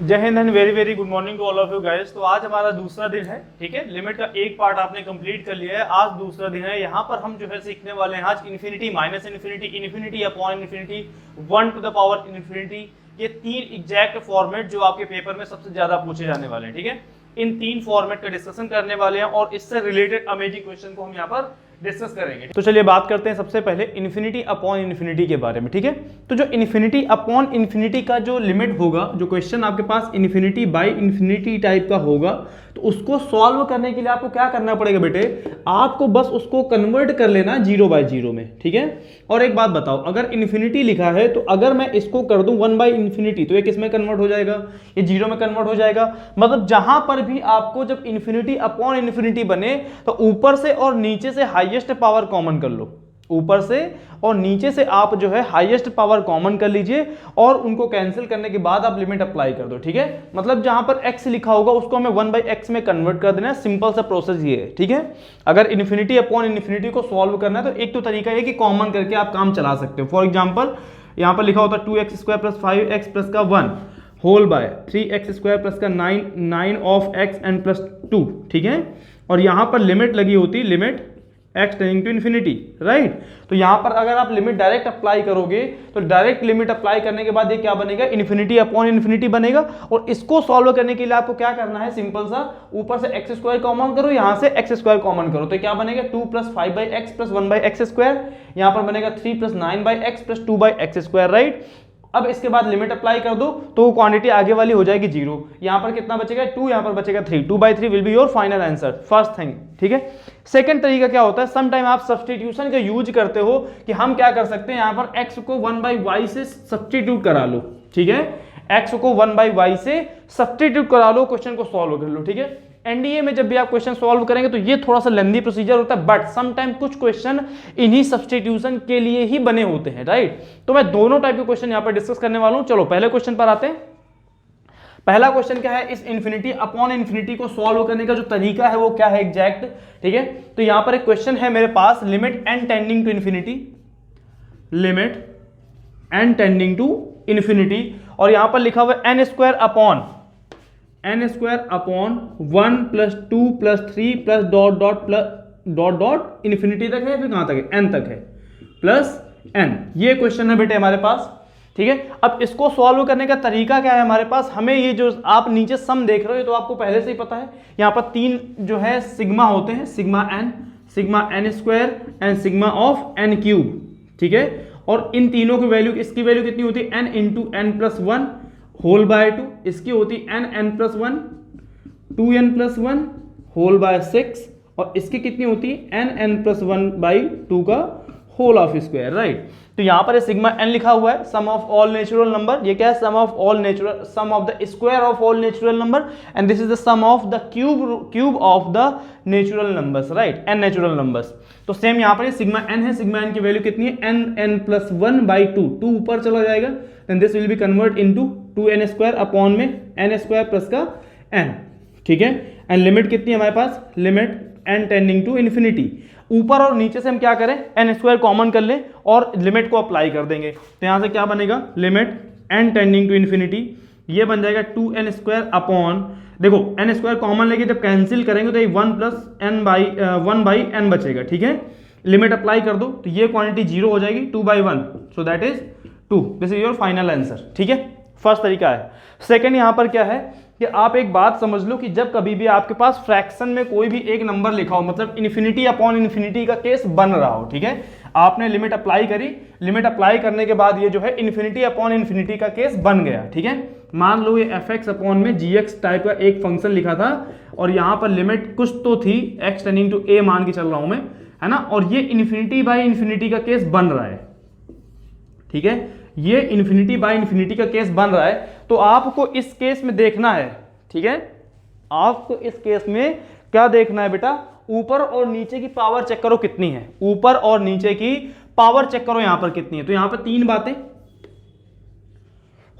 जय Hind and very very good morning to all of you guys. तो आज हमारा दूसरा दिन है, ठीक है। लिमिट का एक पार्ट आपने कंप्लीट कर लिया है, आज दूसरा दिन है। यहाँ पर हम जो है सीखने वाले हैं आज infinity, minus infinity, infinity upon infinity, 1 to the power infinity. ये तीन एग्जैक्ट फॉर्मेट जो आपके पेपर में सबसे ज्यादा पूछे जाने वाले हैं, ठीक है। इन तीन फॉर्मेट का डिस्कशन करने वाले हैं और इससे रिलेटेड अमेजिंग क्वेश्चन को हम यहाँ पर डिस्कस करेंगे। तो चलिए बात करते हैं सबसे पहले इन्फिनिटी अपॉन इन्फिनिटी के बारे में, ठीक है। तो जो इन्फिनिटी अपॉन इन्फिनिटी का जो लिमिट होगा, जो क्वेश्चन आपके पास इन्फिनिटी बाय इन्फिनिटी टाइप का होगा, तो उसको सॉल्व करने के लिए आपको क्या करना पड़ेगा बेटे, आपको बस उसको कन्वर्ट कर लेना 0 बाय 0 में, ठीक है। और एक बात बताओ, अगर इन्फिनिटी लिखा है तो अगर मैं इसको कर दूं 1 बाय इन्फिनिटी तो ये किस में कन्वर्ट हो जाएगा, ये 0 में कन्वर्ट हो जाएगा। मतलब जहां पर भी आपको जब इन्फिनिटी अपॉन इन्फिनिटी बने तो ऊपर से और नीचे से हाईएस्ट पावर कॉमन कर लो, ऊपर से और नीचे से आप जो है हाईएस्ट पावर कॉमन कर लीजिए और उनको कैंसिल करने के बाद आप लिमिट अप्लाई कर दो, ठीक है। मतलब जहां पर x लिखा होगा उसको हमें 1 बाई x में कन्वर्ट कर देना है। सिंपल सा प्रोसेस ये है, ठीक है। अगर इन्फिनिटी अपॉन इन्फिनिटी को सॉल्व करना है तो एक तो तरीका है कि कॉमन करके आप काम चला सकते हो। फॉर एग्जाम्पल यहां पर लिखा होता है 2x square plus 5x plus का 1 whole bye 3x square plus का 9 ऑफ x एंड प्लस 2, ठीक है। और यहां पर लिमिट लगी होती, limit x tending to infinity, right. तो यहां पर अगर आप लिमिट डायरेक्ट अप्लाई करोगे तो डायरेक्ट लिमिट अप्लाई करने के बाद ये क्या बनेगा, इन्फिनिटी अपॉन इन्फिनिटी बनेगा। और इसको सॉल्व करने के लिए आपको क्या करना है, सिंपल सा ऊपर से एक्स स्क्वायर कॉमन करो, यहां से एक्स स्क्वायर कॉमन करो, तो क्या बनेगा 2 plus 5 by x plus 1 by x square. यहां पर बनेगा 3 plus 9 by x plus 2 by x square, right. अब इसके बाद लिमिट अप्लाई कर दो तो वो क्वांटिटी आगे वाली हो जाएगी 0। यहां पर कितना बचेगा 2, यहां पर बचेगा 3। 2 by 3 will be your final answer, first thing, ठीक है। सेकंड तरीका क्या होता है, सम टाइम आप सब्स्टिट्यूशन का यूज करते हो कि हम क्या कर सकते हैं, यहां पर x को 1 बाई वाई से सब्स्टिट्यूट करा लो, ठीक है। x को 1 बाई वाई से सब्स्टिट्यूट करा लो, क्वेश्चन को सॉल्व कर लो, ठीक है। एनडीए में जब भी आप क्वेश्चन सॉल्व करेंगे तो ये थोड़ा सा लेंदी प्रोसीजर होता है, बट सम टाइम कुछ क्वेश्चन इन्हीं सब्स्टिट्यूशन के लिए ही बने होते हैं, राइट। तो मैं दोनों टाइप के क्वेश्चन यहां पर डिस्कस करने वाला हूं। चलो पहले क्वेश्चन पर आते हैं। पहला क्वेश्चन क्या है, इस इन्फिनिटी अपॉन इन्फिनिटी को सॉल्व करने का जो तरीका है वो क्या है एग्जैक्ट, ठीक है। तो यहां पर एक क्वेश्चन है मेरे पास, limit n tending to infinity, limit n tending to infinity, और यहां पर लिखा हुआ है n square upon 1 plus 2 plus 3 plus dot dot infinity तक है, फिर कहां तक है, n तक है, प्लस n। ये क्वेश्चन है बेटे हमारे पास, ठीक है। अब इसको सॉल्व करने का तरीका क्या है हमारे पास, हमें ये जो आप नीचे सम देख रहे हो तो आपको पहले से ही पता है, यहां पर 3 जो है सिग्मा होते हैं, sigma n square and sigma of n cube, ठीक है। और इन तीनों की वैल्यू, इसकी वैल्यू कितनी होती है, n into n plus 1 whole by 2, इसकी होती n plus 1 2n plus 1 whole by 6, और इसकी कितनी होती है n प्लस 1 बाई 2 का होल ऑफ स्क्वायर, राइट। तो यहां पर सिग्मा n लिखा हुआ है, sum of all natural number, ये क्या है, sum of the square of all natural number, and this is the sum of the cube of the natural numbers, right, n natural numbers. तो same यहां पर sigma n है, sigma n की value कितनी है, n प्लस 1 बाई 2 ऊपर चला जाएगा, then this will be convert into 2n square upon में n स्क्वायर प्लस का n, ठीक है। एंड लिमिट कितनी है हमारे पास, limit n tending to infinity. ऊपर और नीचे से हम क्या करें, n स्क्वायर कॉमन कर ले और लिमिट को अप्लाई कर देंगे, तो यहां से क्या बनेगा, limit n tending to infinity, ये बन जाएगा 2n स्क्वायर अपॉन, देखो n स्क्वायर कॉमन लेके जब कैंसिल करेंगे तो ये 1 प्लस n बाई n बचेगा, ठीक है। लिमिट अप्लाई कर दो तो ये क्वांटिटी 0 हो जाएगी, 2 by 1, so that is 2। This is your final answer, ठीक है। फर्स्ट तरीका है। सेकंड यहां पर क्या है कि आप एक बात समझ लो कि जब कभी भी आपके पास फ्रैक्शन में कोई भी एक नंबर लिखा हो, मतलब इन्फिनिटी अपॉन इन्फिनिटी का केस बन रहा हो, ठीक है। आपने लिमिट अप्लाई करी, लिमिट अप्लाई करने के बाद ये जो है इन्फिनिटी अपॉन इन्फिनिटी का केस बन गया, ठीक है। मान लो ये fx अपॉन में gx टाइप का एक फंक्शन लिखा था और यहां पर लिमिट कुछ तो थी, x टेंडिंग टू a मान के चल रहा हूं मैं, है ना, और ये इन्फिनिटी बाई इन्फिनिटी का केस बन रहा है, ठीक है। ये इन्फिनिटी बाय इन्फिनिटी का केस बन रहा है, तो आपको इस केस में देखना है, ठीक है। आपको इस केस में क्या देखना है बेटा, ऊपर और नीचे की पावर चेक करो कितनी है, ऊपर और नीचे की पावर चेक करो यहां पर कितनी है। तो यहां पर 3 बातें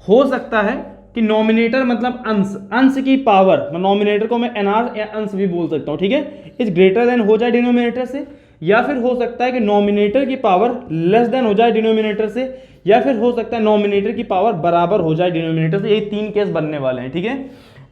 हो सकता है कि नॉमिनेटर मतलब अंश की पावर, नॉमिनेटर को मैं nr या अंश भी बोल सकता हूं, ठीक है, इज ग्रेटर देन हो जाए डिनोमिनेटर से, या फिर हो सकता है कि नॉमिनेटर की पावर लेस देन हो जाए डिनोमिनेटर से, या फिर हो सकता है नॉमिनेटर की पावर बराबर हो जाए डिनोमिनेटर से। ये 3 केस बनने वाले हैं, ठीक है।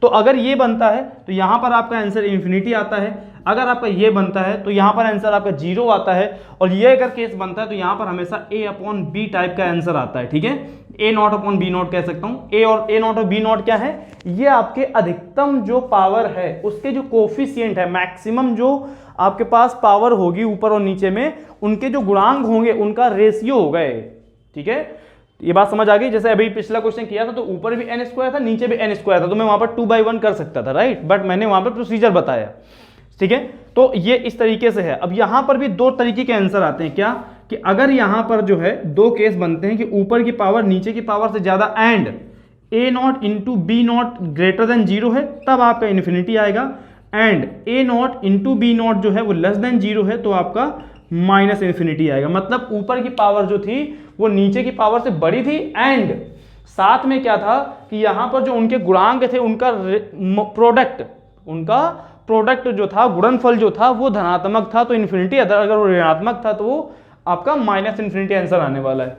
तो अगर ये बनता है तो यहाँ पर आपका आंसर इन्फिनिटी आता है, अगर आपका ये बनता है तो यहाँ पर आंसर आपका 0 आता है, और ये अगर केस बनता है तो यहाँ पर हमेशा a अपॉन बी टाइप का आंसर आता है, ठीक है। a not upon b not कह सकता हूँ। a नॉट और बी नॉट क्या है, ये आपके अधिकतम जो पावर है उसके जो कोफिशिएंट है, मैक्सिमम जो आपके पास पावर होगी ऊपर और नीचे में, उनके जो गुणांक होंगे उनका रेशियो होगा, ठीक है। ये बात समझ आ गई। जैसे अभी पिछला क्वेश्चन किया था तो ऊपर भी n स्क्वायर था, नीचे भी n स्क्वायर था, तो मैं वहां पर 2/1 कर सकता था, राइट, बट मैंने वहां पर प्रोसीजर बताया, ठीक है। तो ये इस तरीके से है। अब यहां पर भी 2 तरीके के आंसर आते हैं, क्या कि अगर यहां पर जो है 2 केस बनते हैं कि ऊपर की पावर नीचे की पावर से ज्यादा and a not into b not greater than 0 है, तब आपका इन्फिनिटी आएगा, and a not into b not जो है वो लेस देन 0 है तो आपका माइनस इन्फिनिटी आएगा। मतलब ऊपर की पावर जो थी वो नीचे की पावर से बड़ी थी, एंड साथ में क्या था कि यहां पर जो उनके गुणांक थे उनका प्रोडक्ट जो था, गुणनफल जो था वो धनात्मक था, तो इन्फिनिटी, अगर वो ऋणात्मक था तो वो आपका माइनस इन्फिनिटी आंसर आने वाला है।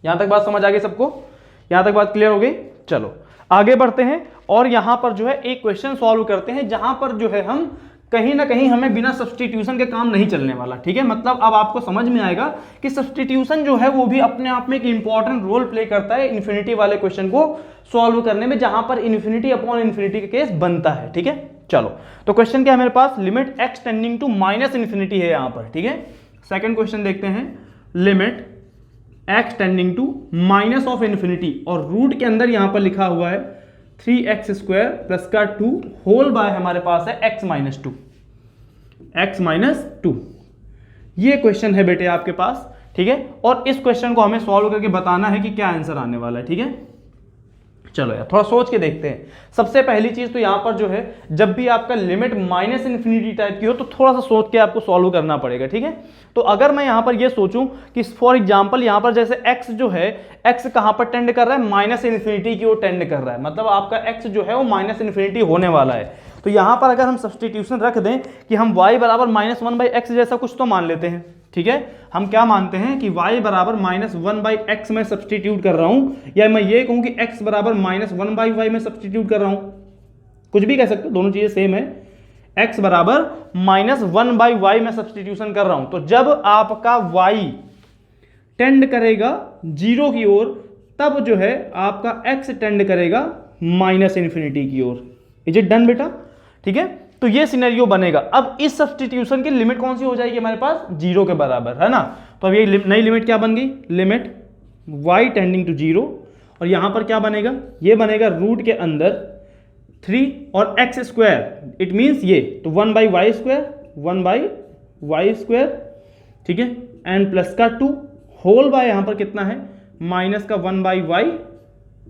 यहां तक बात समझ आ गई सबको? यहां तक बात क्लियर हो गई? चलो आगे बढ़ते हैं और यहां पर जो है एक क्वेश्चन सॉल्व करते हैं जहां पर जो है हम कहीं ना कहीं हमें बिना सब्स्टिट्यूशन के काम नहीं चलने वाला, ठीक है। मतलब अब आपको समझ में आएगा कि सब्स्टिट्यूशन जो है वो भी अपने आप में एक इंपॉर्टेंट रोल प्ले करता है इन्फिनिटी वाले क्वेश्चन को सॉल्व करने में, जहां पर इन्फिनिटी अपॉन इन्फिनिटी का केस बनता है, ठीक है। चलो तो क्वेश्चन क्या है मेरे पास, limit x tending to minus infinity है यहां पर, ठीक है। सेकंड क्वेश्चन देखते हैं, limit x tending to minus of infinity, और रूट के अंदर यहां पर लिखा हुआ है 3x स्क्वायर प्लस का 2 होल बाय हमारे पास है x माइनस 2। ये क्वेश्चन है बेटे आपके पास, ठीक है। और इस क्वेश्चन को हमें सॉल्व करके बताना है कि क्या आंसर आने वाला है, ठीक है। चलो यार थोड़ा सोच के देखते हैं। सबसे पहली चीज तो यहां पर जो है, जब भी आपका लिमिट माइनस इन्फिनिटी टाइप की हो तो थोड़ा सा सोच के आपको सॉल्व करना पड़ेगा, ठीक है। तो अगर मैं यहां पर ये सोचूं कि फॉर एग्जांपल यहां पर जैसे x जो है, x कहां पर टेंड कर रहा है, माइनस इन्फिनिटी की ओर टेंड कर रहा है, मतलब आपका x जो है वो माइनस इन्फिनिटी होने वाला है। तो यहां पर अगर हम सब्स्टिट्यूशन रख दें कि हम y बराबर -1/x जैसा कुछ तो मान लेते हैं, ठीक है। हम क्या मानते हैं कि y बराबर -1/x में सब्स्टिट्यूट कर रहा हूं, या मैं ये कहूं कि x बराबर -1/y में सब्स्टिट्यूट कर रहा हूं, कुछ भी कह सकते हो, दोनों चीजें सेम है। x बराबर -1/y में सब्स्टिट्यूशन कर रहा हूं, तो जब आपका y टेंड करेगा 0 की ओर, तब जो है आपका x टेंड करेगा माइनस इन्फिनिटी की ओर। इज इट डन बेटा? ठीक है, तो ये सिनेरियो बनेगा। अब इस सब्स्टिट्यूशन की लिमिट कौन सी हो जाएगी हमारे पास, 0 के बराबर, है ना। तो अब ये नई लिमिट क्या बन गई, लिमिट y टेंडिंग टू 0, और यहां पर क्या बनेगा, ये बनेगा रूट के अंदर 3 और x स्क्वायर, इट मीन्स ये, तो 1/y स्क्वायर, ठीक है, एंड प्लस का 2 होल बाय यहां पर कितना है, माइनस का 1/y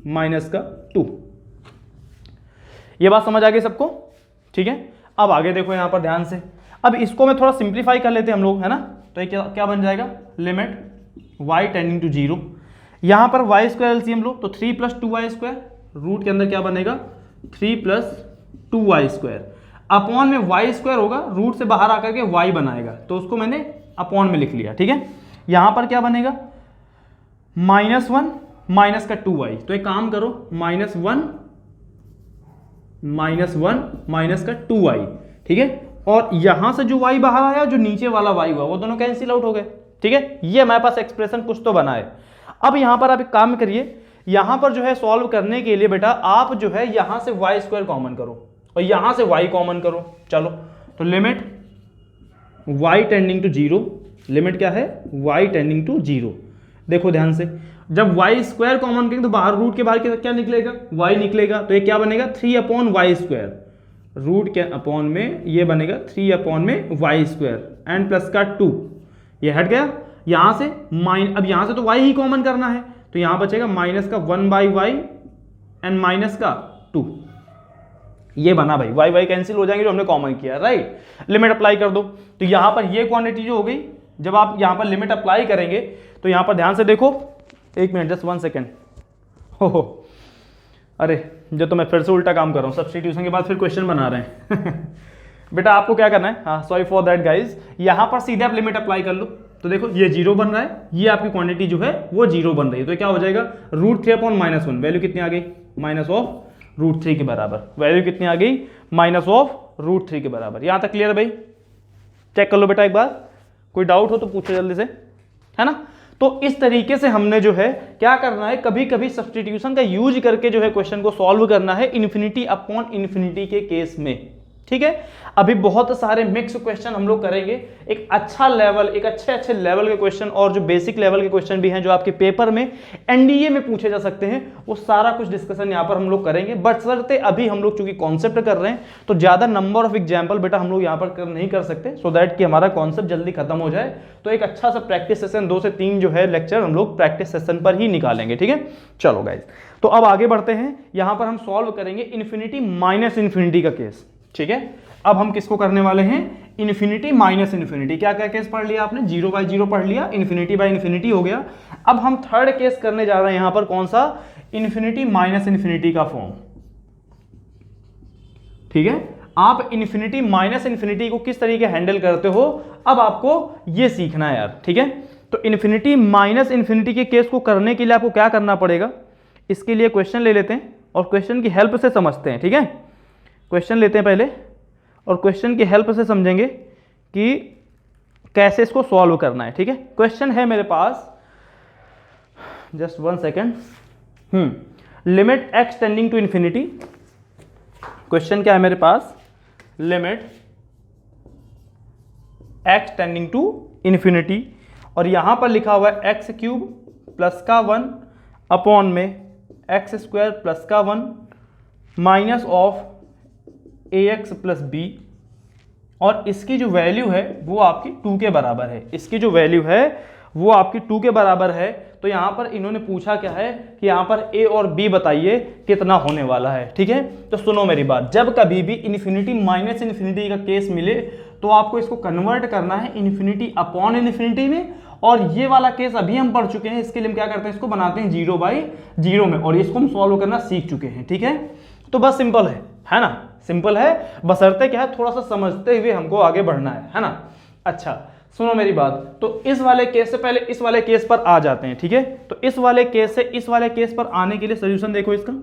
माइनस का 2। ये बात समझ आ गई सबको? ठीक है। अब आगे देखो यहां पर ध्यान से, अब इसको मैं थोड़ा सिंप्लीफाई कर लेते हैं हम लोग, है ना। तो ये क्या बन जाएगा, लिमिट y टेंडिंग टू 0, यहां पर y स्क्वायर एलसीएम लो तो 3 + 2y स्क्वायर, रूट के अंदर क्या बनेगा 3 + 2y स्क्वायर, अपॉन में y स्क्वायर होगा, रूट से बाहर आकर के y बनाएगा, तो उसको मैंने अपॉन में लिख लिया, ठीक है। यहां पर क्या बनेगा -1 माइनस का 2y, तो एक काम करो -1 माइनस का 2y, ठीक है। और यहां से जो y बाहर आया, जो नीचे वाला y हुआ, वो दोनों कैंसिल आउट हो गए, ठीक है। ये हमारे पास एक्सप्रेशन कुछ तो बना है। अब यहां पर आप एक काम करिए, यहां पर जो है सॉल्व करने के लिए बेटा आप जो है यहां से y स्क्वायर कॉमन करो और यहां से y कॉमन करो। चलो तो limit y tending to 0, limit क्या है y टेंडिंग टू 0। देखो ध्यान से, जब y स्क्वायर कॉमन करेंगे तो बाहर रूट के बाहर क्या निकलेगा, y निकलेगा, तो ये क्या बनेगा 3/y स्क्वायर, रूट के अपॉन में ये बनेगा 3/y स्क्वायर एंड प्लस का 2, ये हट गया यहां से अब यहां से तो y ही कॉमन करना है, तो यहां बचेगा माइनस का 1/y एंड माइनस का 2। ये बना भाई, y कैंसिल हो जाएंगे जो हमने कॉमन किया, राइट। लिमिट अप्लाई कर दो, तो यहां पर ये क्वांटिटी जो हो गई, जब आप यहां पर लिमिट अप्लाई करेंगे तो यहां पर ध्यान से देखो, 1 मिनट जस्ट 1 सेकेंड, हो अरे जो तो मैं फिर से उल्टा काम कर रहा हूं, सब्स्टिट्यूशन के बाद फिर क्वेश्चन बना रहे हैं बेटा आपको क्या करना है, हाँ सॉरी फॉर दैट गाइज, यहां पर सीधे आप लिमिट अप्लाई कर लो। तो देखो ये 0 बन रहा है, ये आपकी क्वांटिटी जो है वो 0 बन रही है, तो क्या हो जाएगा √3/-1, वैल्यू कितनी आ गई -√3 के बराबर। वैल्यू कितनी आ गई -√3 के बराबर। यहां तक क्लियर है भाई? चेक कर लो बेटा एक बार, कोई डाउट हो तो पूछो जल्दी से, है ना। तो इस तरीके से हमने जो है क्या करना है, कभी कभी सब्स्टिट्यूशन का यूज करके जो है क्वेश्चन को सॉल्व करना है ∞/∞ के केस में, ठीक है। अभी बहुत सारे मिक्स क्वेश्चन हम लोग करेंगे, एक अच्छा लेवल, एक अच्छे लेवल के क्वेश्चन और जो बेसिक लेवल के क्वेश्चन भी हैं जो आपके पेपर में एनडीए में पूछे जा सकते हैं, वो सारा कुछ डिस्कशन यहाँ पर हम लोग करेंगे। बट सरते अभी हम लोग चूंकि कॉन्सेप्ट कर रहे हैं तो ज्यादा नंबर ऑफ एग्जाम्पल बेटा हम लोग यहाँ पर नहीं कर सकते, सो दैट कि हमारा कॉन्सेप्ट जल्दी खत्म हो जाए। तो एक अच्छा सा प्रैक्टिस सेशन 2 से 3 जो है लेक्चर हम लोग प्रैक्टिस सेशन पर ही निकालेंगे, ठीक है। चलो गाइज, तो अब आगे बढ़ते हैं, यहां पर हम सॉल्व करेंगे ∞ का केस, ठीक है। अब हम किसको करने वाले हैं, ∞ क्या क्या केस पढ़ लिया आपने, 0/0 पढ़ लिया, ∞/∞ हो गया। अब हम थर्ड केस करने जा रहे हैं यहां पर, कौन सा, ∞ का फॉर्म, ठीक है। आप ∞ को किस तरीके हैंडल करते हो, अब आपको यह सीखना है यार, ठीक है। तो ∞ के केस को करने के लिए आपको क्या करना पड़ेगा, इसके लिए क्वेश्चन ले लेते हैं और क्वेश्चन की हेल्प से समझते हैं, ठीक है। क्वेश्चन लेते हैं पहले और क्वेश्चन की हेल्प से समझेंगे कि कैसे इसको सॉल्व करना है, ठीक है। क्वेश्चन है मेरे पास, just 1 second, limit x tending to infinity. Question क्या है मेरे पास, limit x tending to infinity, और यहां पर लिखा हुआ है x³ प्लस का 1 अपॉन में x² प्लस का 1 minus of ax plus b, और इसकी जो वैल्यू है वो आपकी 2 के बराबर है। इसकी जो वैल्यू है वो आपकी 2 के बराबर है। तो यहां पर इन्होंने पूछा क्या है कि यहां पर a और b बताइए कितना होने वाला है, ठीक है। तो सुनो मेरी बात, जब कभी भी ∞/∞ का केस मिले तो आपको इसको कन्वर्ट करना है ∞/∞ में, और ये वाला केस अभी हम पढ़ चुके हैं, इसके लिए हम क्या करते हैं, इसको बनाते हैं 0/0 में, और इसको हम सॉल्व करना सीख चुके हैं, ठीक है। तो बस सिंपल है ना, सिंपल है, बशर्ते क्या है थोड़ा सा समझते हुए हमको आगे बढ़ना है ना। अच्छा सुनो मेरी बात, तो इस वाले केस से पहले इस वाले केस पर आ जाते हैं, ठीक है। तो इस वाले केस से इस वाले केस पर आने के लिए सोल्यूशन देखो इसका,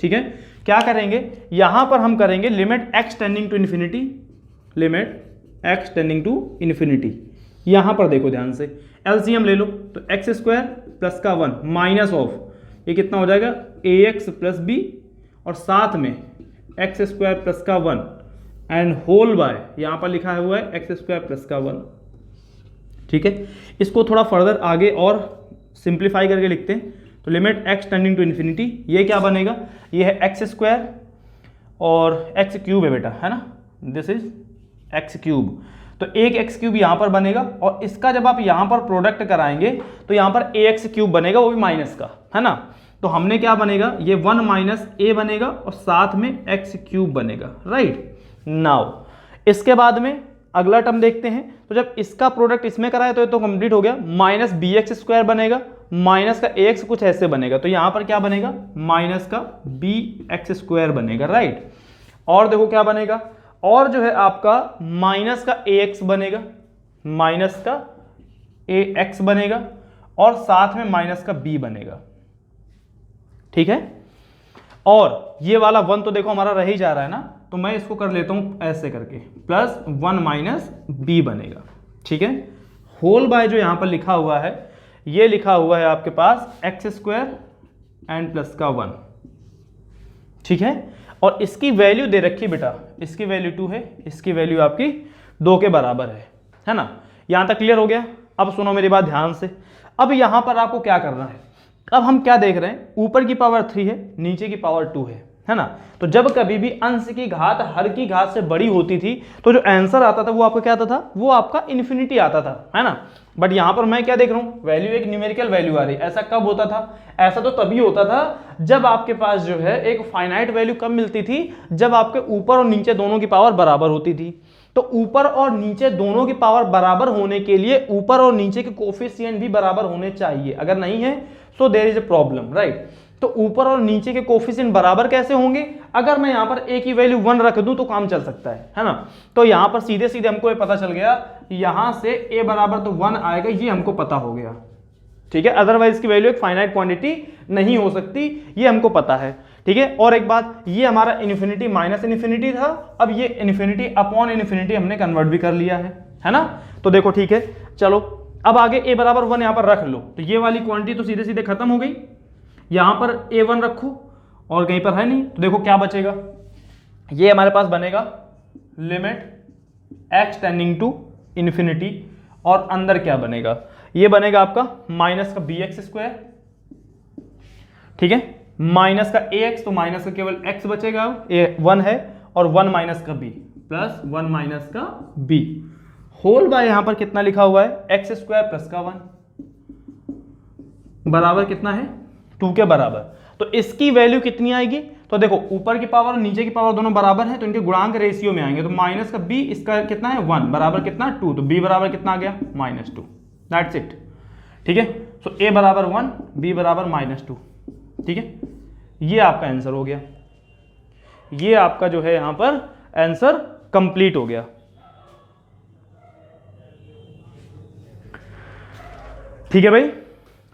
ठीक है। क्या करेंगे, यहां पर हम करेंगे limit x tending to infinity, limit x tending to infinity. यहां पर देखो ध्यान से, एलसीएम ले लो, तो x² प्लस का 1 माइनस ऑफ, ये कितना हो जाएगा ax प्लस b, और साथ में x² प्लस का 1 एंड होल बाय, यहां पर लिखा हुआ है x² प्लस का 1, ठीक है। इसको थोड़ा फर्दर आगे और सिंप्लीफाई करके लिखते हैं, तो limit x tending to infinity, ये क्या बनेगा, ये है x² और x³ है बेटा, है ना, दिस इज x³, तो एक x³ यहां पर बनेगा, और इसका जब आप यहां पर प्रोडक्ट कराएंगे तो यहां पर ax³ बनेगा, वो भी माइनस का, है ना। तो हमने क्या बनेगा, ये 1 माइनस a बनेगा और साथ में x³ बनेगा, राइट। नाउ इसके बाद में अगला टर्म देखते हैं, तो जब इसका प्रोडक्ट इसमें कराए तो ये तो कंप्लीट हो गया, माइनस bx² बनेगा, माइनस का ax कुछ ऐसे बनेगा, तो यहां पर क्या बनेगा, माइनस का bx² बनेगा, राइट। और देखो क्या बनेगा, और जो है आपका माइनस का ax बनेगा, माइनस का ax बनेगा, और साथ में माइनस का b बनेगा, ठीक है। और ये वाला 1 तो देखो हमारा रह ही जा रहा है ना, तो मैं इसको कर लेता हूं ऐसे करके, प्लस 1 माइनस b बनेगा, ठीक है। होल बाय जो यहां पर लिखा हुआ है, ये लिखा हुआ है आपके पास x² एंड प्लस का 1, ठीक है। और इसकी वैल्यू दे रखी बेटा, इसकी वैल्यू 2 है, इसकी वैल्यू आपकी 2 के बराबर है ना। यहां तक क्लियर हो गया। अब सुनो मेरी बात ध्यान से, अब यहां पर आपको क्या करना है, अब हम क्या देख रहे हैं, ऊपर की पावर 3 है, नीचे की पावर 2 है ना। तो जब कभी भी अंश की घात हर की घात से बड़ी होती थी तो जो आंसर आता था वो आपका क्या आता था, वो आपका इन्फिनिटी आता था, है ना। बट यहां पर मैं क्या देख रहा हूं, वैल्यू एक न्यूमेरिकल वैल्यू आ रही है। ऐसा कब होता था, ऐसा तो तभी होता था जब आपके पास जो है एक फाइनाइट वैल्यू कब मिलती थी, जब आपके ऊपर और नीचे दोनों की पावर बराबर होती थी। तो ऊपर और नीचे दोनों की पावर बराबर होने के लिए ऊपर और नीचे के कोफिशिएंट भी बराबर होने चाहिए, अगर नहीं है so there is a problem, right. तो ऊपर और नीचे के कोफिशिएंट बराबर कैसे होंगे? अगर मैं यहाँ पर a की वैल्यू 1 रख दूं तो काम चल सकता है ना। तो यहाँ पर सीधे सीधे हमको ये पता चल गया, यहाँ से a बराबर तो 1 आएगा, ये हमको पता हो गया, ठीक है। अदरवाइज इसकी वैल्यू एक फाइनाइट क्वांटिटी नहीं हो सकती, ये हमको पता है, ठीक है। और एक बात, ये हमारा इन्फिनिटी माइनस इन्फिनिटी था, अब ये इन्फिनिटी अपॉन इन्फिनिटी हमने कन्वर्ट भी कर लिया है ना। तो देखो ठीक है, चलो अब आगे a बराबर 1 यहाँ पर रख लो, तो ये वाली क्वांटिटी तो सीधे सीधे खत्म हो गई। यहाँ पर a1 रखो और कहीं पर है नहीं, तो देखो क्या बचेगा, ये हमारे पास बनेगा limit x tending to infinity, और अंदर क्या बनेगा, ये बनेगा आपका माइनस का bx स्क्वायर, ठीक है, माइनस का ax, तो माइनस का केवल x बचेगा, a1 है, और 1 माइनस का b प्लस 1 माइनस का b होल बाय यहां पर कितना लिखा हुआ है, x स्क्वायर प्लस का 1 बराबर कितना है, 2 के बराबर। तो इसकी वैल्यू कितनी आएगी, तो देखो ऊपर की पावर और नीचे की पावर दोनों बराबर है, तो इनके गुणांक रेशियो में आएंगे, तो माइनस का b, इसका कितना है 1 बराबर कितना 2, तो b बराबर कितना आ गया -2, दैट्स इट, ठीक है। सो a बराबर 1, b बराबर -2, ठीक है। ये आपका आंसर हो गया, ये आपका जो है यहां पर आंसर कंप्लीट हो गया, ठीक है भाई,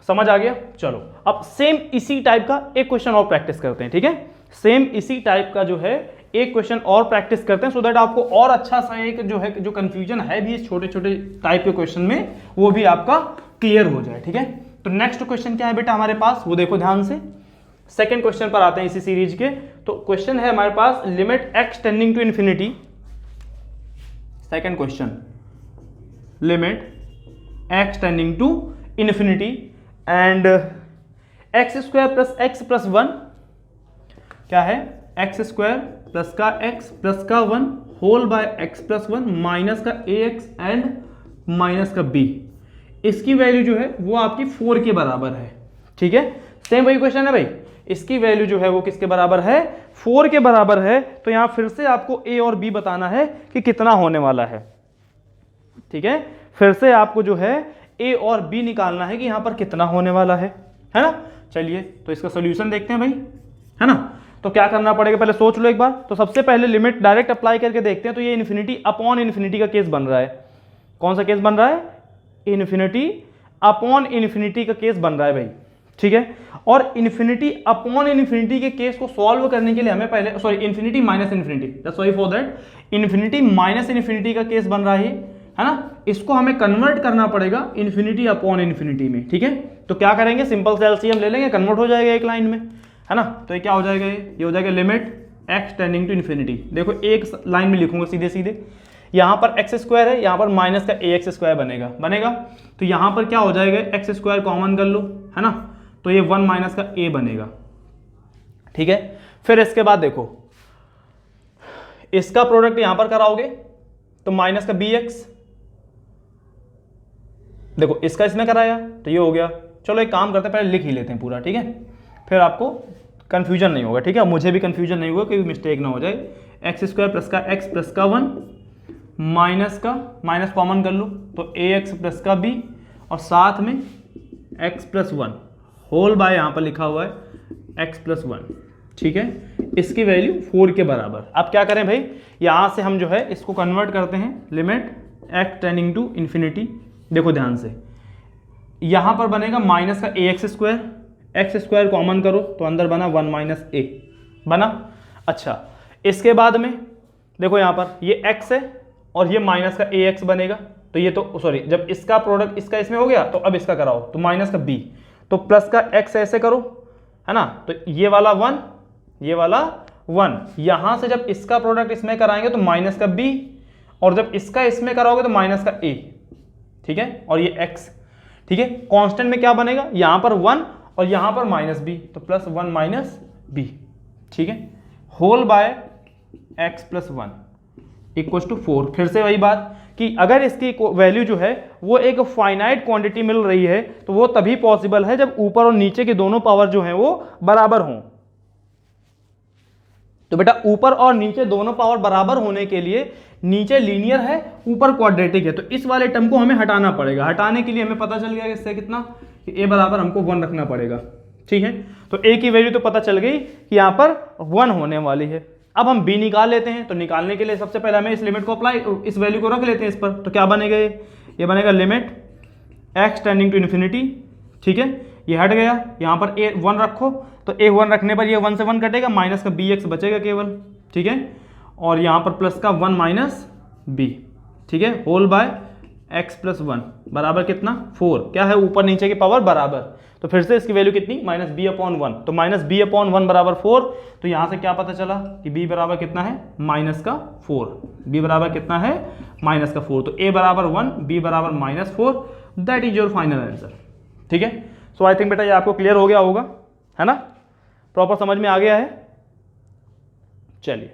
समझ आ गया। चलो अब सेम इसी टाइप का एक क्वेश्चन और प्रैक्टिस करते हैं, ठीक है। सेम इसी टाइप का जो है एक क्वेश्चन और प्रैक्टिस करते हैं, सो दैट आपको और अच्छा सा एक जो है, जो कंफ्यूजन है भी इस छोटे छोटे टाइप के क्वेश्चन में, वो भी आपका क्लियर हो जाए, ठीक है। तो नेक्स्ट क्वेश्चन क्या है बेटा हमारे पास, वो देखो ध्यान से, सेकेंड क्वेश्चन पर आते हैं इसी सीरीज के। तो क्वेश्चन है हमारे पास limit x tending to infinity, second question, limit x tending to infinity and x square plus x plus 1, क्या है, x स्क्वायर प्लस का x प्लस का 1 whole by x plus 1 minus का ax एंड माइनस का b, इसकी वैल्यू जो है वो आपकी 4 के बराबर है, ठीक है। सेम वही क्वेश्चन है भाई, इसकी वैल्यू जो है वो किसके बराबर है, 4 के बराबर है। तो यहां फिर से आपको a और b बताना है कि कितना होने वाला है, ठीक है। फिर से आपको जो है a और b निकालना है कि यहां पर कितना होने वाला है ना। चलिए तो इसका सोल्यूशन देखते हैं भाई, है ना। तो क्या करना पड़ेगा, पहले सोच लो एक बार। तो सबसे पहले लिमिट डायरेक्ट अप्लाई करके देखते हैं। तो ये इन्फिनिटी अपॉन इन्फिनिटी का केस बन रहा है, कौन सा केस बन रहा है, इन्फिनिटी अपॉन इन्फिनिटी का केस बन रहा है भाई, ठीक है। और इन्फिनिटी अपॉन इन्फिनिटी के केस को सॉल्व करने के लिए हमें पहले, sorry infinity minus infinity, sorry for that, infinity minus infinity का केस बन रहा है ना। इसको हमें कन्वर्ट करना पड़ेगा इन्फिनिटी अपॉन इन्फिनिटी में, ठीक है। तो क्या करेंगे, सिंपल से एलसीएम ले लेंगे, कन्वर्ट हो जाएगा एक लाइन में, है ना। तो ये क्या हो जाएगा, ये हो जाएगा limit x tending to infinity. देखो एक लाइन में लिखूंगा सीधे सीधे, यहाँ पर x स्क्वायर है, यहाँ पर माइनस का ax स्क्वायर बनेगा। तो यहाँ पर क्या हो जाएगा, x स्क्वायर कॉमन कर लो, है ना। तो ये 1 माइनस का a बनेगा, ठीक है। फिर इसके बाद देखो इसका प्रोडक्ट यहां पर कराओगे तो माइनस का bx, देखो इसका इसमें कराया तो ये हो गया। चलो एक काम करते हैं, पहले लिख ही लेते हैं पूरा, ठीक है, फिर आपको कंफ्यूजन नहीं होगा, ठीक है। मुझे भी कंफ्यूजन नहीं होगा, कोई मिस्टेक ना हो जाए। एक्स स्क्वायर प्लस का x प्लस का 1 माइनस का माइनस कॉमन कर लो तो ax प्लस का b, और साथ में x प्लस 1 होल बाय यहाँ पर लिखा हुआ है x प्लस 1, ठीक है। इसकी वैल्यू 4 के बराबर। अब क्या करें भाई, यहाँ से हम जो है इसको कन्वर्ट करते हैं, limit x tending to infinity. देखो ध्यान से, यहाँ पर बनेगा माइनस का ax square, x square common करो तो अंदर बना 1 माइनस a बना। अच्छा इसके बाद में देखो यहाँ पर ये x है और ये माइनस का ax बनेगा, तो ये तो सॉरी, जब इसका प्रोडक्ट इसका इसमें हो गया तो अब इसका कराओ तो माइनस का b, तो प्लस का x ऐसे करो, है ना। तो ये वाला 1, ये वाला 1, यहां से जब इसका प्रोडक्ट इसमें कराएंगे तो माइनस का b, और जब इसका इसमें कराओगे तो माइनस का a, ठीक है। और ये x, ठीक है। कांस्टेंट में क्या बनेगा, यहां पर 1 और यहां पर माइनस b, तो प्लस 1 माइनस b, ठीक है, whole by x plus 1 equals to 4। फिर से वही बात कि अगर इसकी वैल्यू जो है वो एक फाइनाइट क्वांटिटी मिल रही है तो वो तभी पॉसिबल है जब ऊपर और नीचे के दोनों पावर जो हैं वो बराबर हों। तो बेटा ऊपर और नीचे दोनों पावर बराबर होने के लिए नीचे लीनियर है, ऊपर क्वाड्रेटिक है, तो इस वाले टर्म को हमें हटाना पड़ेगा। हटाने के लिए हमें पता चल गया इससे कितना कि a बराबर हमको 1 रखना पड़ेगा, ठीक है, तो a की वैल्यू तो पता चल गई कि यहाँ पर 1 होने वाली है। अब हम b निकाल लेते हैं, तो निकालने के लिए सबसे पहले हमें इस लिमिट को अप्लाई, इस वैल्यू को रख लेते हैं इस पर। तो क्या बनेगा, ये बनेगा limit x tending to infinity, ठीक है, ये हट गया, यहाँ पर a 1 रखो, तो a 1 रखने पर ये 1 से 1 कटेगा, माइनस का bx बचेगा केवल, ठीक है, और यहाँ पर प्लस का 1 माइनस b, ठीक है, होल बाय x प्लस 1 बराबर कितना 4, क्या है ऊपर नीचे की पावर बराबर, तो फिर से इसकी वैल्यू कितनी माइनस b अपॉन 1, तो माइनस b अपॉन 1 बराबर 4, तो यहाँ से क्या पता चला कि b बराबर कितना है माइनस का 4, b बराबर कितना है माइनस का 4, तो a बराबर 1 b बराबर minus 4, that is your final answer, ठीक है। सो आई थिंक बेटा ये आपको क्लियर हो गया होगा, है ना, प्रॉपर समझ में आ गया है। चलिए,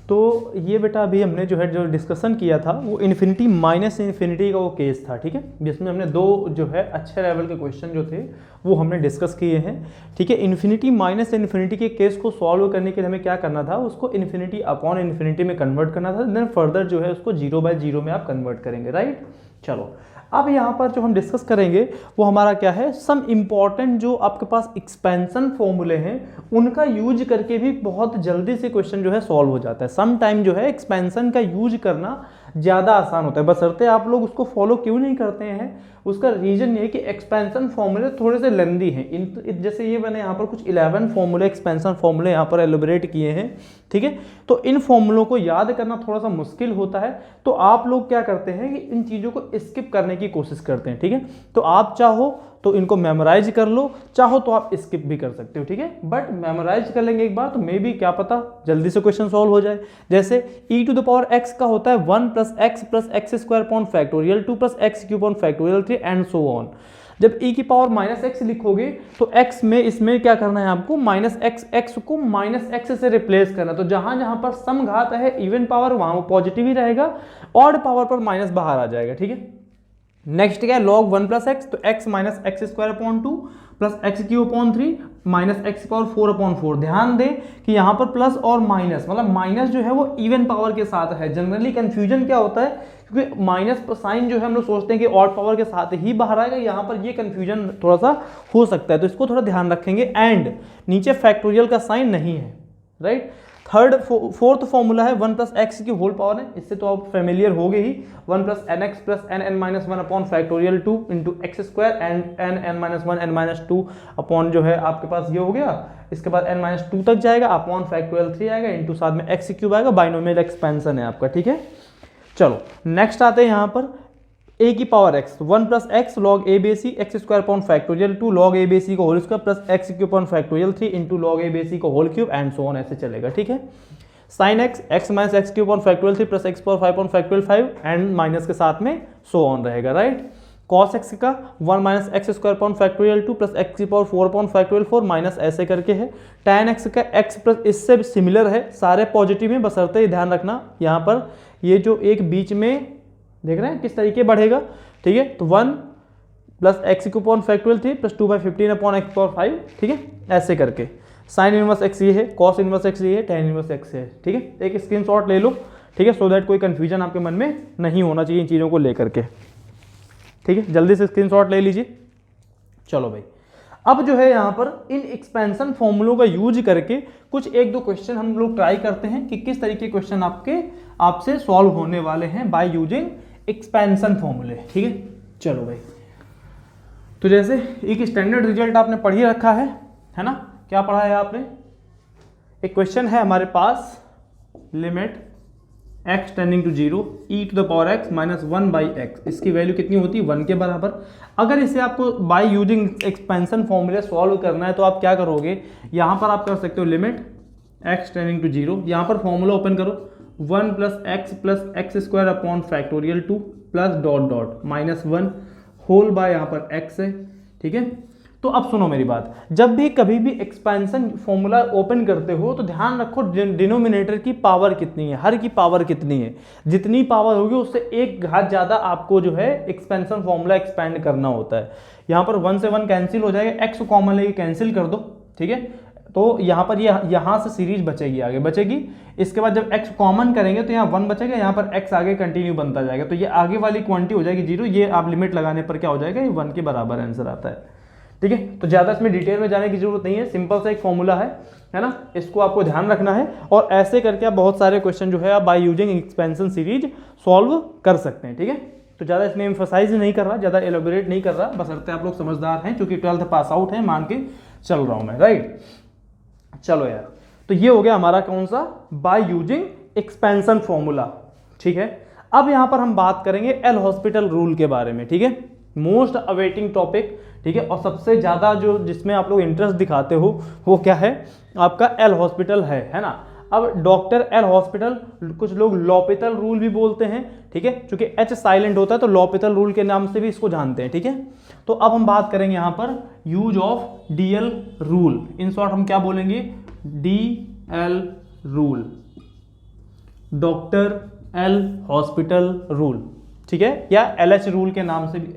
तो ये बेटा अभी हमने जो डिस्कशन किया था वो इन्फिनिटी माइनस इन्फिनिटी का वो केस था, ठीक है, जिसमें हमने दो जो है अच्छे लेवल के क्वेश्चन जो थे वो हमने डिस्कस किए हैं, ठीक है। इन्फिनिटी माइनस इन्फिनिटी के केस को सॉल्व करने के लिए हमें क्या करना था, उसको इन्फिनिटी अपॉन इन्फिनिटी में कन्वर्ट करना था, देन फर्दर जो है उसको 0/0 में आप कन्वर्ट करेंगे, राइट। चलो, अब यहाँ पर जो हम डिस्कस करेंगे वो हमारा क्या है, सम इम्पॉर्टेंट जो आपके पास एक्सपेंशन फॉर्मूले हैं उनका यूज करके भी बहुत जल्दी से क्वेश्चन जो है सॉल्व हो जाता है। सम टाइम जो है एक्सपेंशन का यूज करना ज़्यादा आसान होता है, बशर्ते आप लोग उसको फॉलो क्यों नहीं करते हैं, उसका रीजन ये है कि एक्सपेंशन फॉर्मूले थोड़े से लेंदी हैं। जैसे ये मैंने यहाँ पर कुछ 11 फॉर्मूले एक्सपेंशन फॉर्मूले यहाँ पर एलिब्रेट किए हैं, ठीक है, तो इन फॉर्मूलों को याद करना थोड़ा सा मुश्किल होता है, तो आप लोग क्या करते हैं कि इन चीज़ों को स्किप करने की कोशिश करते हैं, ठीक है। तो आप चाहो तो इनको मेमोराइज कर लो, चाहो तो आप स्किप भी कर सकते हो, ठीक है, बट मेमोराइज कर लेंगे एक बार तो मे बी क्या पता जल्दी से क्वेश्चन सॉल्व हो जाए। जैसे e⁻x का होता है 1 + x square upon factorial 2 + x cube upon factorial 3 and so on. जब e की पावर -x लिखोगे तो x में इसमें क्या करना है आपको, -x को -x से रिप्लेस करना, तो जहां जहां पर सम घात है इवन पावर वहां वो पॉजिटिव ही रहेगा, ऑड पावर पर माइनस बाहर आ जाएगा, ठीक है। नेक्स्ट क्या है, log 1 + x, तो x minus x square upon 2 plus x cube upon 3 minus x power 4 upon 4। ध्यान दें कि यहाँ पर प्लस और माइनस, मतलब माइनस जो है वो इवन पावर के साथ है। जनरली कंफ्यूजन क्या होता है, क्योंकि माइनस साइन जो है हम लोग सोचते हैं कि ऑड पावर के साथ ही बाहर आएगा, यहाँ पर ये कंफ्यूजन थोड़ा सा हो सकता है, तो इसको थोड़ा ध्यान रखेंगे। एंड नीचे फैक्टोरियल का साइन नहीं है, राइट। फोर्थ फॉर्मूला है 1 + x की होल पावर है, इससे तो आप फेमिलियर हो गए ही, 1 + nx + nn-1 upon factorial 2 into x square and n-1 n-2 upon जो है आपके पास ये हो गया, इसके बाद n-2 तक जाएगा, अपॉन फैक्टोरियल 3 आएगा, इंटू साथ में x क्यूब आएगा, बाइनोमियल एक्सपेंशन है आपका, ठीक है। चलो नेक्स्ट आते हैं यहाँ पर a की power x, 1 + x log abc x square upon factorial 2 log abc को whole square plus x cube upon factorial 3 into log abc को whole cube and so on, ऐसे चलेगा, ठीक है। Sine x minus x cube upon factorial 3 plus x power 5 upon factorial 5 and minus के साथ में so on रहेगा, right. cos x का 1 - x square upon factorial 2 plus x की पावर 4 अपॉन फैक्टोरियल 4 माइनस ऐसे करके है। tan x का x प्लस इससे सिमिलर है, सारे पॉजिटिव में, बशर्ते ध्यान रखना यहाँ पर ये जो एक बीच में देख रहे हैं किस तरीके बढ़ेगा, ठीक है। तो 1 + x cube upon factorial 3 plus 2/15 upon x power 5, ठीक है, ऐसे करके। साइन इनवर्स x ये है, कॉस इनवर्स x ये है, tan इनवर्स x है, ठीक है। एक स्क्रीनशॉट ले लो, ठीक है, सो दैट कोई कंफ्यूजन आपके मन में नहीं होना चाहिए इन चीज़ों को लेकर के, ठीक है, जल्दी से स्क्रीनशॉट ले लीजिए। चलो भाई, अब जो है यहाँ पर इन एक्सपेंशन फॉर्मूलों का यूज करके कुछ 1-2 क्वेश्चन हम लोग ट्राई करते हैं कि किस तरीके क्वेश्चन आपसे सॉल्व होने वाले हैं बाय यूजिंग एक्सपेंशन फॉर्मूले, ठीक है। चलो भाई, तो जैसे एक स्टैंडर्ड रिजल्ट आपने पढ़ ही रखा है ना, क्या पढ़ा है आपने, एक क्वेश्चन है हमारे पास, limit x tending to 0 e⁻x - 1/x, इसकी वैल्यू कितनी होती है 1 के बराबर। अगर इसे आपको बाय यूजिंग एक्सपेंशन फॉर्मूले सॉल्व करना है तो आप क्या करोगे, यहाँ पर आप कर सकते हो लिमिट x टेंडिंग टू 0, यहाँ पर फॉर्मूला ओपन करो, 1 + x + x square upon factorial 2 plus dot dot -1 whole by यहाँ पर x है, ठीक है। तो अब सुनो मेरी बात, जब भी कभी भी एक्सपेंशन फॉर्मूला ओपन करते हो तो ध्यान रखो डिनोमिनेटर की पावर कितनी है, हर की पावर कितनी है, जितनी पावर होगी उससे एक घात ज़्यादा आपको जो है एक्सपेंशन फॉर्मूला एक्सपेंड करना होता है। यहाँ पर 1 से 1 कैंसिल हो जाएगा, x कॉमन लेके कैंसिल कर दो, ठीक है, तो यहाँ पर ये यहाँ से सीरीज बचेगी, आगे बचेगी। इसके बाद जब x कॉमन करेंगे तो यहाँ 1 बचेगा, यहाँ पर x आगे कंटिन्यू बनता जाएगा, तो ये आगे वाली क्वांटिटी हो जाएगी 0। ये आप लिमिट लगाने पर क्या हो जाएगा, ये 1 के बराबर आंसर आता है। ठीक है, तो ज़्यादा इसमें डिटेल में जाने की जरूरत नहीं है, सिंपल सा एक फॉर्मूला है ना, इसको आपको ध्यान रखना है। और ऐसे करके आप बहुत सारे क्वेश्चन जो है आप by using expansion series solve कर सकते हैं। ठीक है, तो ज़्यादा इसमें एम्फसाइज नहीं कर रहा, ज़्यादा एलोबरेट नहीं कर रहा, बशर्ते आप लोग समझदार हैं, क्योंकि 12th पास आउट है मान के चल रहा हूँ मैं, राइट। चलो यार, तो ये हो गया हमारा कौन सा, बाय यूजिंग एक्सपेंशन फॉर्मूला। ठीक है, अब यहाँ पर हम बात करेंगे एल हॉस्पिटल रूल के बारे में। ठीक है, मोस्ट अवेटिंग टॉपिक। ठीक है, और सबसे ज़्यादा जो जिसमें आप लोग इंटरेस्ट दिखाते हो वो क्या है, आपका एल हॉस्पिटल है ना। अब डॉक्टर एल हॉस्पिटल, कुछ लोग लॉपिटल रूल भी बोलते हैं। ठीक है, क्योंकि एच साइलेंट होता है तो लॉपिटल रूल के नाम से भी इसको जानते हैं। ठीक है, तो अब हम बात करेंगे यहाँ पर use of DL rule. In short हम क्या बोलेंगे, DL rule, doctor L hospital rule. ठीक है, या एलएच रूल के नाम से भी,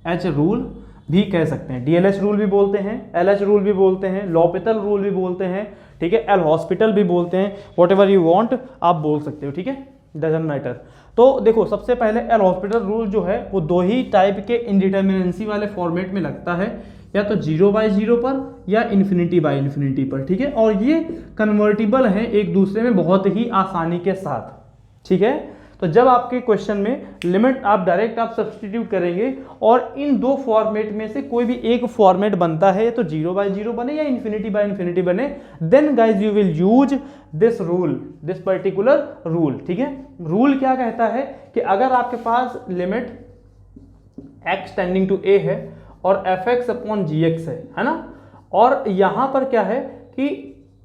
एलएच रूल भी कह सकते हैं, डीएलएच रूल भी बोलते हैं, एलएच रूल भी बोलते हैं, लॉपिटल रूल भी बोलते हैं। ठीक है, एल हॉस्पिटल भी बोलते हैं, वॉट एवर यू वांट आप बोल सकते हो। ठीक है, डजंट मैटर। तो देखो, सबसे पहले एल हॉस्पिटल रूल जो है वो 2 ही टाइप के इंडिटर्मिनेंसी वाले फॉर्मेट में लगता है, या तो 0/0 पर या इन्फिनिटी/इन्फिनिटी पर। ठीक है, और ये कन्वर्टिबल है एक दूसरे में बहुत ही आसानी के साथ। ठीक है, तो जब आपके क्वेश्चन में लिमिट आप डायरेक्ट आप सब्स्टिट्यूट करेंगे और इन 2 फॉर्मेट में से कोई भी एक फॉर्मेट बनता है, तो 0/0 बने या इन्फिनिटी/इन्फिनिटी बने, then guys you will use this rule, this particular rule. ठीक है, रूल क्या कहता है कि अगर आपके पास limit x tending to a है और fx/gx है ना, और यहां पर क्या है कि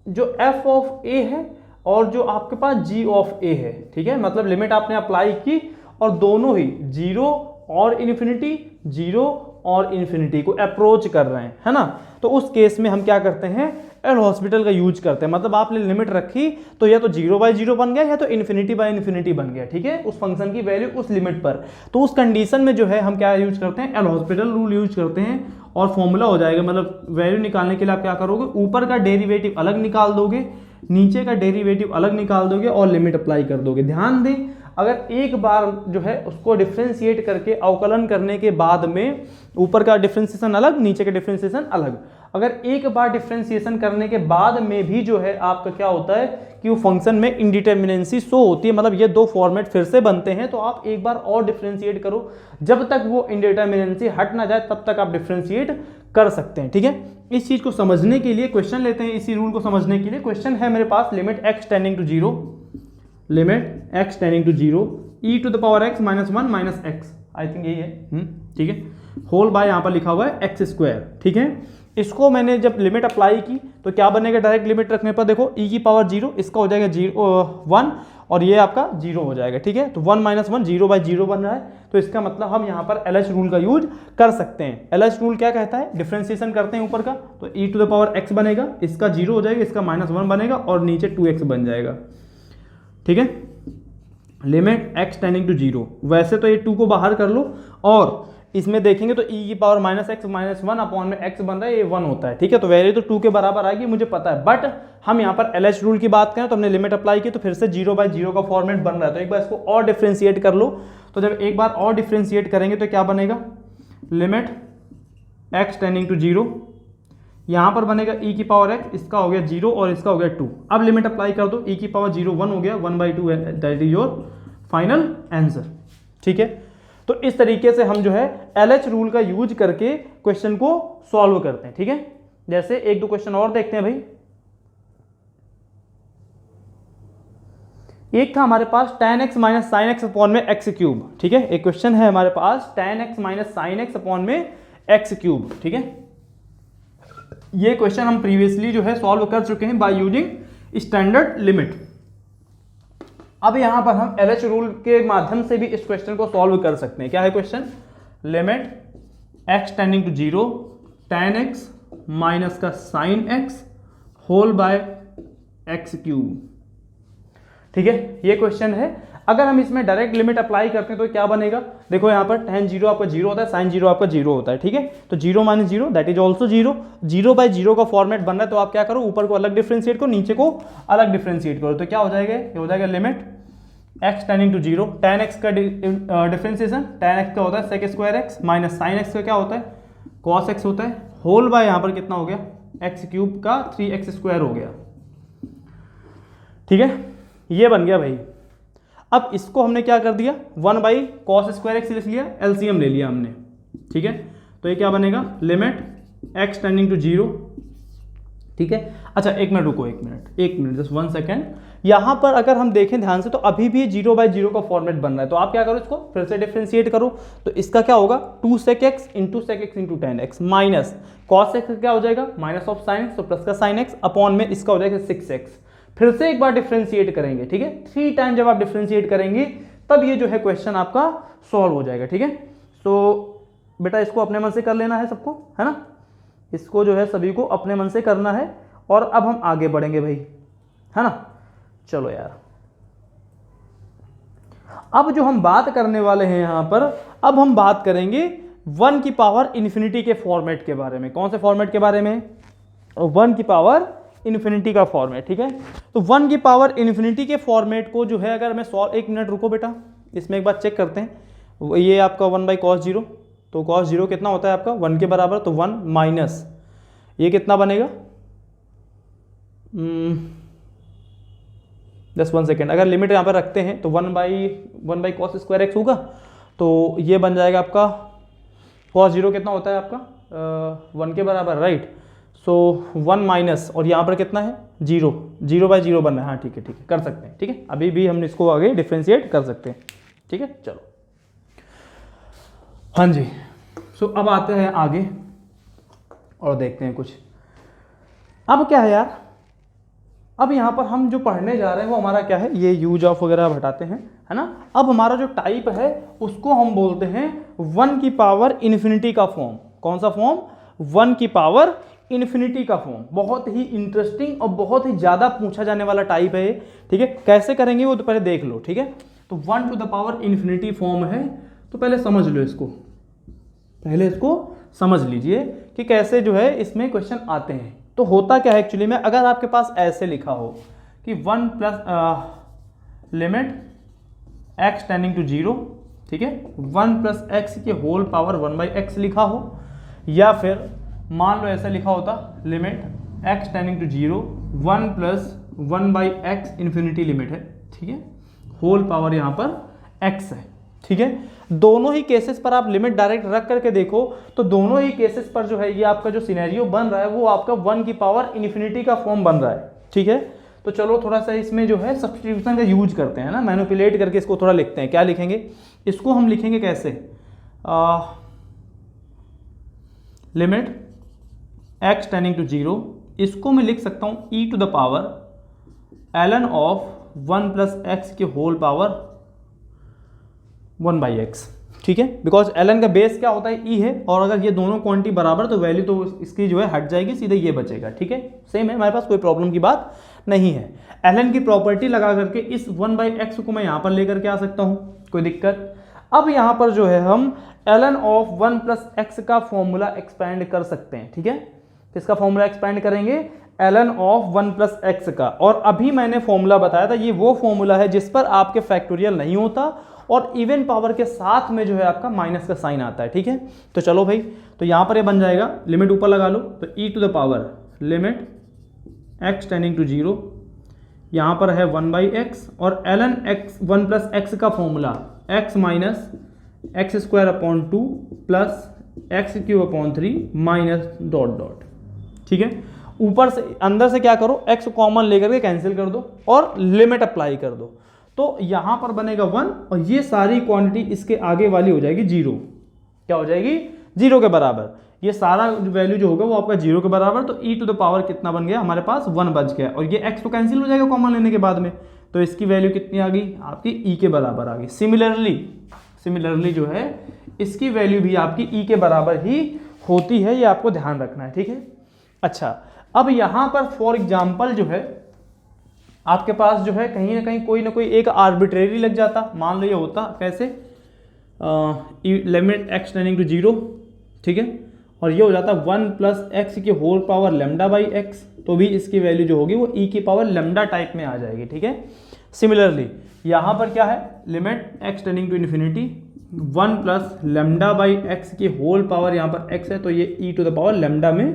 जो f ऑफ a है और जो आपके पास g ऑफ a है। ठीक है, मतलब लिमिट आपने अप्लाई की और दोनों ही 0 और इन्फिनिटी, 0 और इन्फिनिटी को अप्रोच कर रहे हैं, है ना। तो उस केस में हम क्या करते हैं, एल हॉस्पिटल का यूज करते हैं। मतलब आपने लिमिट रखी तो या तो 0/0 बन गया या तो इन्फिनिटी/इन्फिनिटी बन गया। ठीक है, उस फंक्शन की वैल्यू उस लिमिट पर, तो उस कंडीशन में जो है हम क्या यूज करते हैं, एल हॉस्पिटल रूल यूज करते हैं और फॉर्मूला हो जाएगा। मतलब वैल्यू निकालने के लिए आप क्या करोगे, ऊपर का डेरिवेटिव अलग निकाल दोगे, नीचे का डेरिवेटिव अलग निकाल दोगे और लिमिट अप्लाई कर दोगे। ध्यान दें, अगर एक बार जो है उसको डिफ्रेंशिएट करके अवकलन करने के बाद में ऊपर का डिफ्रेंशिएशन अलग, नीचे का डिफ्रेंशिएशन अलग, अगर एक बार डिफ्रेंशिएशन करने के बाद में भी जो है आपका क्या होता है कि वो फंक्शन में इंडिटर्मिनेंसी शो होती है, मतलब ये 2 फॉर्मेट फिर से बनते हैं, तो आप एक बार और डिफ्रेंशिएट करो, जब तक वो इंडिटर्मिनेंसी हट ना जाए तब तक आप डिफ्रेंशिएट कर सकते हैं। ठीक है, इस चीज को समझने के लिए क्वेश्चन लेते हैं, इसी रूल को समझने के लिए क्वेश्चन है मेरे पास, limit x tending to 0, limit x tending to 0 e to the power x -1 - x, I think यही है। ठीक है, होल बाय यहाँ पर लिखा हुआ है x²। ठीक है, इसको मैंने जब लिमिट अप्लाई की तो क्या बनेगा, डायरेक्ट लिमिट रखने पर देखो e की पावर 0, इसका हो जाएगा 1 और ये आपका 0 हो जाएगा। ठीक है, तो 1 - 1 0/0 बन रहा है, तो इसका मतलब हम यहाँ पर LH रूल का यूज कर सकते हैं। LH रूल क्या कहता है, डिफ्रेंशिएशन करते हैं ऊपर का, तो e to the power x बनेगा, इसका 0 हो जाएगा, इसका -1 बनेगा और नीचे 2x बन जाएगा। ठीक है, लिमिट x टेंडिंग टू 0, वैसे तो ये 2 को बाहर कर लो और इसमें देखेंगे तो e की पावर -x -1 अपॉन में x बन रहा है, ये 1 होता है। ठीक है, तो वैल्यू तो 2 के बराबर आएगी, मुझे पता है, बट हम यहाँ पर LH रूल की बात करें तो हमने लिमिट अप्लाई की तो फिर से 0/0 का फॉर्मेट बन रहा है, तो एक बार इसको और डिफ्रेंशिएट कर लो। तो जब एक बार और डिफ्रेंशिएट करेंगे तो क्या बनेगा, लिमिट x टेंडिंग टू 0, यहाँ पर बनेगा e की पावर x, इसका हो गया 0 और इसका हो गया 2। अब लिमिट अप्लाई कर दो, e की पावर 0 1 हो गया, 1/2 that is your final answer. ठीक है, तो इस तरीके से हम जो है LH रूल का यूज करके क्वेश्चन को सॉल्व करते हैं। ठीक है, जैसे 1-2 क्वेश्चन और देखते हैं भाई। एक था हमारे पास tan x - sin x upon में x³। ठीक है, एक क्वेश्चन है हमारे पास tan x - sin x upon में x³। ठीक है, ये क्वेश्चन हम प्रीवियसली जो है सॉल्व कर चुके हैं बाय यूजिंग स्टैंडर्ड लिमिट। अब यहां पर हम LH रूल के माध्यम से भी इस क्वेश्चन को सॉल्व कर सकते हैं। क्या है question, limit x tending to 0 tan x माइनस का sin x whole by x³। ठीक है, ये क्वेश्चन है। अगर हम इसमें डायरेक्ट लिमिट अप्लाई करते हैं तो क्या बनेगा, देखो यहाँ पर tan 0 आपका 0 होता है, sin 0 आपका 0 होता है, ठीक है। तो 0 - 0 दैट इज ऑल्सो 0, 0/0 का फॉर्मेट बन रहा है, तो आप क्या करो, ऊपर को अलग डिफ्रेंशिएट करो, नीचे को अलग डिफ्रेंशिएट करो, तो क्या हो जाएगा, ये हो जाएगा limit x tending to 0, tan x का डिफ्रेंसिएशन, tan x का होता है sec square x minus sin x का क्या होता है cos x होता है, होल बाय यहाँ पर कितना हो गया x³ का 3x² हो गया, ठीक है। ये बन गया भाई। अब इसको हमने क्या कर दिया, 1/cos स्क्वायर x लिख लिया, एलसीएम ले लिया हमने, ठीक है। तो ये क्या बनेगा, लिमिट x टेंडिंग टू 0, ठीक है। अच्छा एक मिनट रुको, एक मिनट जस्ट 1 सेकेंड। यहाँ पर अगर हम देखें ध्यान से तो अभी भी 0/0 का फॉर्मेट बन रहा है, तो आप क्या करो, इसको फिर से डिफ्रेंशिएट करो, तो इसका क्या होगा 2 sec x into sec x into tan x minus cos x क्या हो जाएगा माइनस ऑफ sin x, तो प्लस का sin x अपॉन में इसका हो जाएगा 6x। फिर से एक बार डिफ्रेंशिएट करेंगे, ठीक है, 3 टाइम जब आप डिफ्रेंशिएट करेंगे तब ये जो है क्वेश्चन आपका सॉल्व हो जाएगा, ठीक है। तो बेटा इसको अपने मन से कर लेना है सबको, है ना, इसको जो है सभी को अपने मन से करना है। और अब हम आगे बढ़ेंगे भाई, है ना। चलो यार, अब जो हम बात करने वाले हैं यहां पर, अब हम बात करेंगे 1 की पावर इन्फिनिटी के फॉर्मेट के बारे में। कौन से फॉर्मेट के बारे में, 1 की पावर इन्फिनिटी का फॉर्मेट, ठीक है। तो 1 की पावर इन्फिनिटी के फॉर्मेट को जो है अगर मैं सॉल्व, एक मिनट रुको बेटा, इसमें एक बार चेक करते हैं। ये आपका 1/cos 0, तो cos 0 कितना होता है आपका 1 के बराबर, तो 1 माइनस ये कितना बनेगा, जस्ट 1 सेकेंड, अगर लिमिट यहाँ पर रखते हैं तो 1/cos स्क्वायर x होगा, तो ये बन जाएगा आपका cos 0 कितना होता है आपका 1 के बराबर, राइट। सो 1 माइनस और यहाँ पर कितना है 0, 0/0 बन रहा है, हाँ ठीक है कर सकते हैं, ठीक है। अभी भी हम इसको आगे डिफ्रेंशिएट कर सकते हैं, ठीक है। चलो हाँ जी, सो अब आते हैं आगे और देखते हैं कुछ। अब क्या है यार, अब यहाँ पर हम जो पढ़ने जा रहे हैं वो हमारा क्या है, ये यूज ऑफ वगैरह हटाते हैं, है ना। अब हमारा जो टाइप है उसको हम बोलते हैं 1 की पावर इन्फिनिटी का फॉर्म। कौन सा फॉर्म, 1 की पावर इन्फिनिटी का फॉर्म। बहुत ही इंटरेस्टिंग और बहुत ही ज़्यादा पूछा जाने वाला टाइप है, ठीक है। कैसे करेंगे वो तो पहले देख लो, ठीक है। तो 1 to the power infinity form है, तो पहले समझ लो इसको, पहले इसको समझ लीजिए कि कैसे जो है इसमें क्वेश्चन आते हैं। तो होता क्या है एक्चुअली में, अगर आपके पास ऐसे लिखा हो कि 1 plus limit x tending to 0, ठीक है, 1 प्लस एक्स के होल पावर 1/x लिखा हो, या फिर मान लो ऐसा लिखा होता limit x tending to 0, 1 plus 1/x infinity limit है, ठीक है, होल पावर यहाँ पर x है, ठीक है। दोनों ही केसेस पर आप लिमिट डायरेक्ट रख करके देखो तो दोनों ही केसेस पर जो है ये आपका जो सिनेरियो बन रहा है वो आपका 1 की पावर इन्फिनिटी का फॉर्म बन रहा है, ठीक है। तो चलो थोड़ा सा इसमें जो है सब्स्टिट्यूशन का यूज करते हैं ना, मैनिपुलेट करके इसको थोड़ा लिखते हैं। क्या लिखेंगे, इसको हम लिखेंगे कैसे, लिमिट x टेंडिंग टू 0, इसको मैं लिख सकता हूँ e to the power ln of 1 plus x के होल पावर 1/x, ठीक है। बिकॉज ln का बेस क्या होता है e है, और अगर ये दोनों क्वांटिटी बराबर तो वैल्यू तो इसकी जो है हट जाएगी, सीधे ये बचेगा, ठीक है। सेम है, हमारे पास कोई प्रॉब्लम की बात नहीं है। ln की प्रॉपर्टी लगा करके इस 1/x को मैं यहाँ पर लेकर के आ सकता हूँ, कोई दिक्कत। अब यहाँ पर जो है हम ln ऑफ 1 प्लस एक्स का फॉर्मूला एक्सपेंड कर सकते हैं, ठीक है। किसका फॉर्मूला एक्सपेंड करेंगे, ln ऑफ 1 प्लस एक्स का। और अभी मैंने फॉर्मूला बताया था, ये वो फॉर्मूला है जिस पर आपके फैक्टोरियल नहीं होता और इवन पावर के साथ में जो है आपका माइनस का साइन आता है, ठीक है। तो चलो भाई, तो यहाँ पर ये बन जाएगा, लिमिट ऊपर लगा लो, तो e to the power limit x tending to 0, यहाँ पर है 1/x और ln x 1 प्लस एक्स का formula x minus x square upon 2 plus x³ / 3 minus dot dot, ठीक है। ऊपर से अंदर से क्या करो, x कॉमन लेकर के कैंसिल कर दो और लिमिट अप्लाई कर दो, तो यहां पर बनेगा 1 और ये सारी क्वांटिटी इसके आगे वाली हो जाएगी 0। क्या हो जाएगी, 0 के बराबर। ये सारा वैल्यू जो होगा वो आपका 0 के बराबर, तो e टू द पावर कितना बन गया हमारे पास 1 बच गया, और ये x तो कैंसिल हो जाएगा कॉमन लेने के बाद में, तो इसकी वैल्यू कितनी आ गई आपकी e के बराबर आ गई। सिमिलरली जो है इसकी वैल्यू भी आपकी e के बराबर ही होती है, ये आपको ध्यान रखना है, ठीक है। अच्छा, अब यहां पर फॉर एग्जाम्पल जो है आपके पास जो है कहीं ना कोई एक आर्बिट्रेरी लग जाता। मान लो ये होता कैसे, लिमिट x टेंडिंग टू 0, ठीक है, और ये हो जाता 1 प्लस एक्स की whole power lambda by x, तो भी इसकी वैल्यू जो होगी वो e की पावर लेमडा टाइप में आ जाएगी, ठीक है। सिमिलरली यहाँ पर क्या है, limit x tending to infinity 1 plus lambda by x की होल पावर, यहाँ पर x है तो ये e to the power lambda में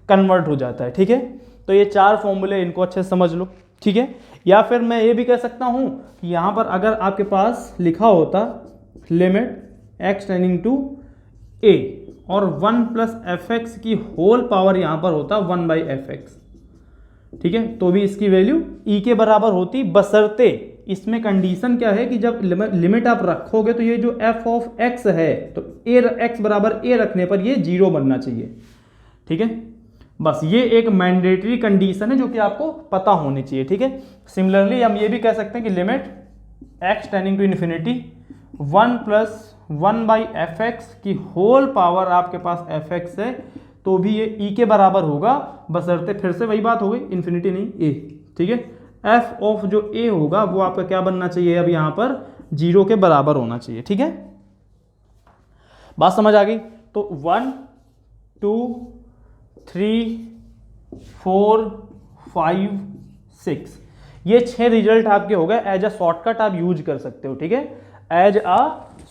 कन्वर्ट हो जाता है, ठीक है। तो ये 4 फॉर्मूले, इनको अच्छे से समझ लो, ठीक है। या फिर मैं ये भी कह सकता हूँ कि यहाँ पर अगर आपके पास लिखा होता limit x tending to a और 1 प्लस एफ एक्स की होल पावर यहाँ पर होता 1 बाई एफ एक्स, ठीक है, तो भी इसकी वैल्यू e के बराबर होती, बशर्ते इसमें कंडीशन क्या है कि जब लिमिट आप रखोगे तो ये जो f ऑफ x है तो x बराबर a रखने पर ये 0 बनना चाहिए, ठीक है। बस ये एक मैंडेटरी कंडीशन है जो कि आपको पता होनी चाहिए, ठीक है। सिमिलरली हम ये भी कह सकते हैं कि limit x tending to infinity 1 plus 1 by f x की होल पावर, आपके पास एफ एक्स है तो भी ये e के बराबर होगा, बशर्ते फिर से वही बात हो गई, इन्फिनिटी नहीं a, ठीक है। f ऑफ जो a होगा वो आपका क्या बनना चाहिए, अब यहाँ पर 0 के बराबर होना चाहिए, ठीक है। बात समझ आ गई। तो 1 2 3 4 5 6 ये 6 रिजल्ट आपके हो गए। एज अ शॉर्टकट आप यूज कर सकते हो, ठीक है, एज अ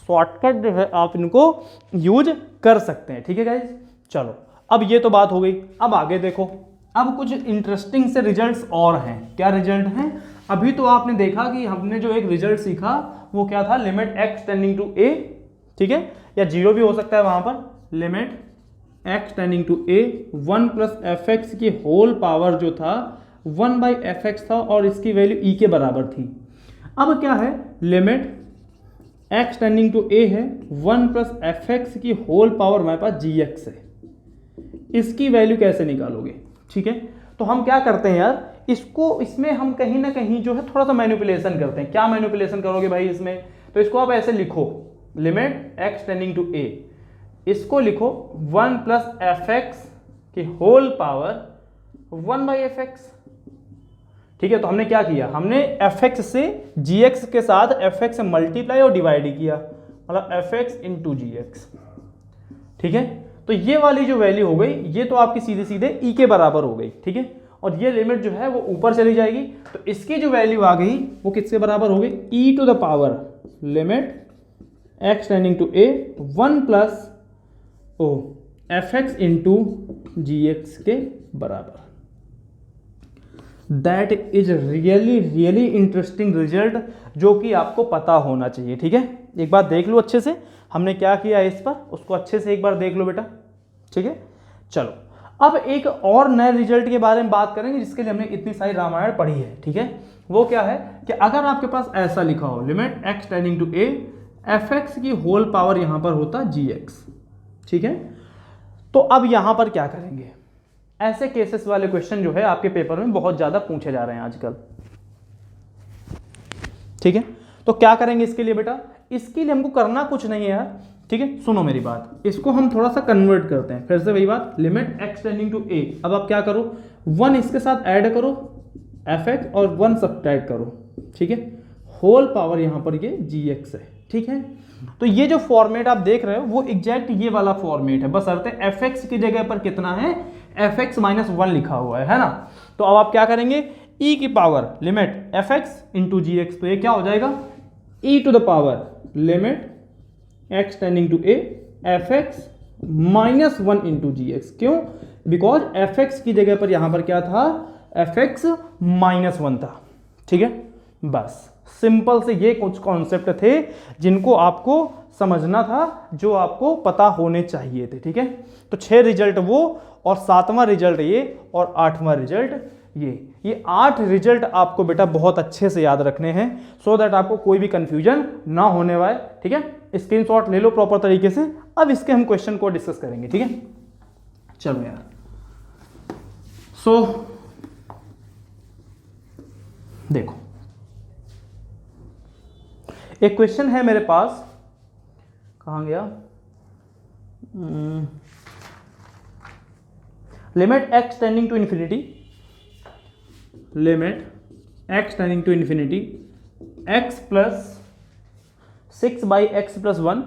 शॉर्टकट जो है आप इनको यूज कर सकते हैं, ठीक है गाइज। चलो अब ये तो बात हो गई, अब आगे देखो, अब कुछ इंटरेस्टिंग से रिजल्ट्स और हैं। क्या रिजल्ट हैं, अभी तो आपने देखा कि हमने जो एक रिजल्ट सीखा वो क्या था, limit x tending to a, ठीक है, या 0 भी हो सकता है वहां पर, limit x tending to a 1 plus f x की होल पावर जो था 1 बाई एफ एक्स था और इसकी वैल्यू e के बराबर थी। अब क्या है, limit x tending to a है 1 प्लस एफ एक्स की होल पावर हमारे पास gx है, इसकी वैल्यू कैसे निकालोगे, ठीक है। तो हम क्या करते हैं यार, इसमें हम कहीं ना कहीं जो है थोड़ा सा मैनिपुलेशन करते हैं। क्या मैनिपुलेशन करोगे भाई इसमें, तो इसको आप ऐसे लिखो, limit x tending to a, इसको लिखो 1 प्लस एफ एक्स की whole power 1 by f x, ठीक है। तो हमने क्या किया, हमने एफ एक्स से gx के साथ एफ एक्स मल्टीप्लाई और डिवाइड ही किया, मतलब एफ एक्स इंटू जी एक्स, ठीक है। तो ये वाली जो वैल्यू हो गई ये तो आपकी सीधे सीधे e के बराबर हो गई, ठीक है। और ये लिमिट जो है वो ऊपर चली जाएगी, तो इसकी जो वैल्यू आ गई वो किसके बराबर हो गई, e to the power limit x tending to a 1 plus f x into ji x के बराबर। That is really really interesting result जो कि आपको पता होना चाहिए, ठीक है। एक बार देख लो अच्छे से हमने क्या किया है इस पर, उसको अच्छे से एक बार देख लो बेटा, ठीक है। चलो अब एक और नए रिजल्ट के बारे में बात करेंगे जिसके लिए हमने इतनी सारी रामायण पढ़ी है, ठीक है। वो क्या है कि अगर आपके पास ऐसा लिखा हो limit x tending to a F x की होल पावर यहां पर होता gx, ठीक है। तो अब यहां पर क्या करेंगे, ऐसे केसेस वाले क्वेश्चन जो है आपके पेपर में बहुत ज्यादा पूछे जा रहे हैं आजकल, ठीक है। तो क्या करेंगे इसके लिए बेटा, इसके लिए हमको करना कुछ नहीं है यार, ठीक है। सुनो मेरी बात, इसको हम थोड़ा सा कन्वर्ट करते हैं, फिर से वही बात, limit x tending to a, अब आप क्या करो 1 इसके साथ ऐड करो एफ एक्स और 1 सब्ट्रैक्ट करो, ठीक है, होल पावर यहां पर ये gx है, ठीक है। तो ये जो फॉर्मेट आप देख रहे हो वो एग्जैक्ट ये वाला फॉर्मेट है, बस अर्थ एफ एक्स की जगह पर कितना है, एफ एक्स माइनस 1 लिखा हुआ है ना। तो अब आप क्या करेंगे, e की power limit F x into जी एक्स, तो ये क्या हो जाएगा e to the power limit x tending to a F x minus 1 into ji X. क्यों, बिकॉज एफ एक्स की जगह पर यहां पर क्या था, एफ एक्स माइनस 1 था, ठीक है। बस सिंपल से ये कुछ कॉन्सेप्ट थे जिनको आपको समझना था, जो आपको पता होने चाहिए थे, ठीक है। तो 6 रिजल्ट वो, और 7वां रिजल्ट ये, और 8वां रिजल्ट ये 8 रिजल्ट आपको बेटा बहुत अच्छे से याद रखने हैं, सो दैट आपको कोई भी कंफ्यूजन ना होने वाले, ठीक है। स्क्रीनशॉट ले लो प्रॉपर तरीके से। अब इसके हम क्वेश्चन को डिस्कस करेंगे, ठीक है। चलो यार, सो देखो एक क्वेश्चन है मेरे पास, कहां गया, limit x tending to infinity, limit x tending to infinity x plus 6/x plus 1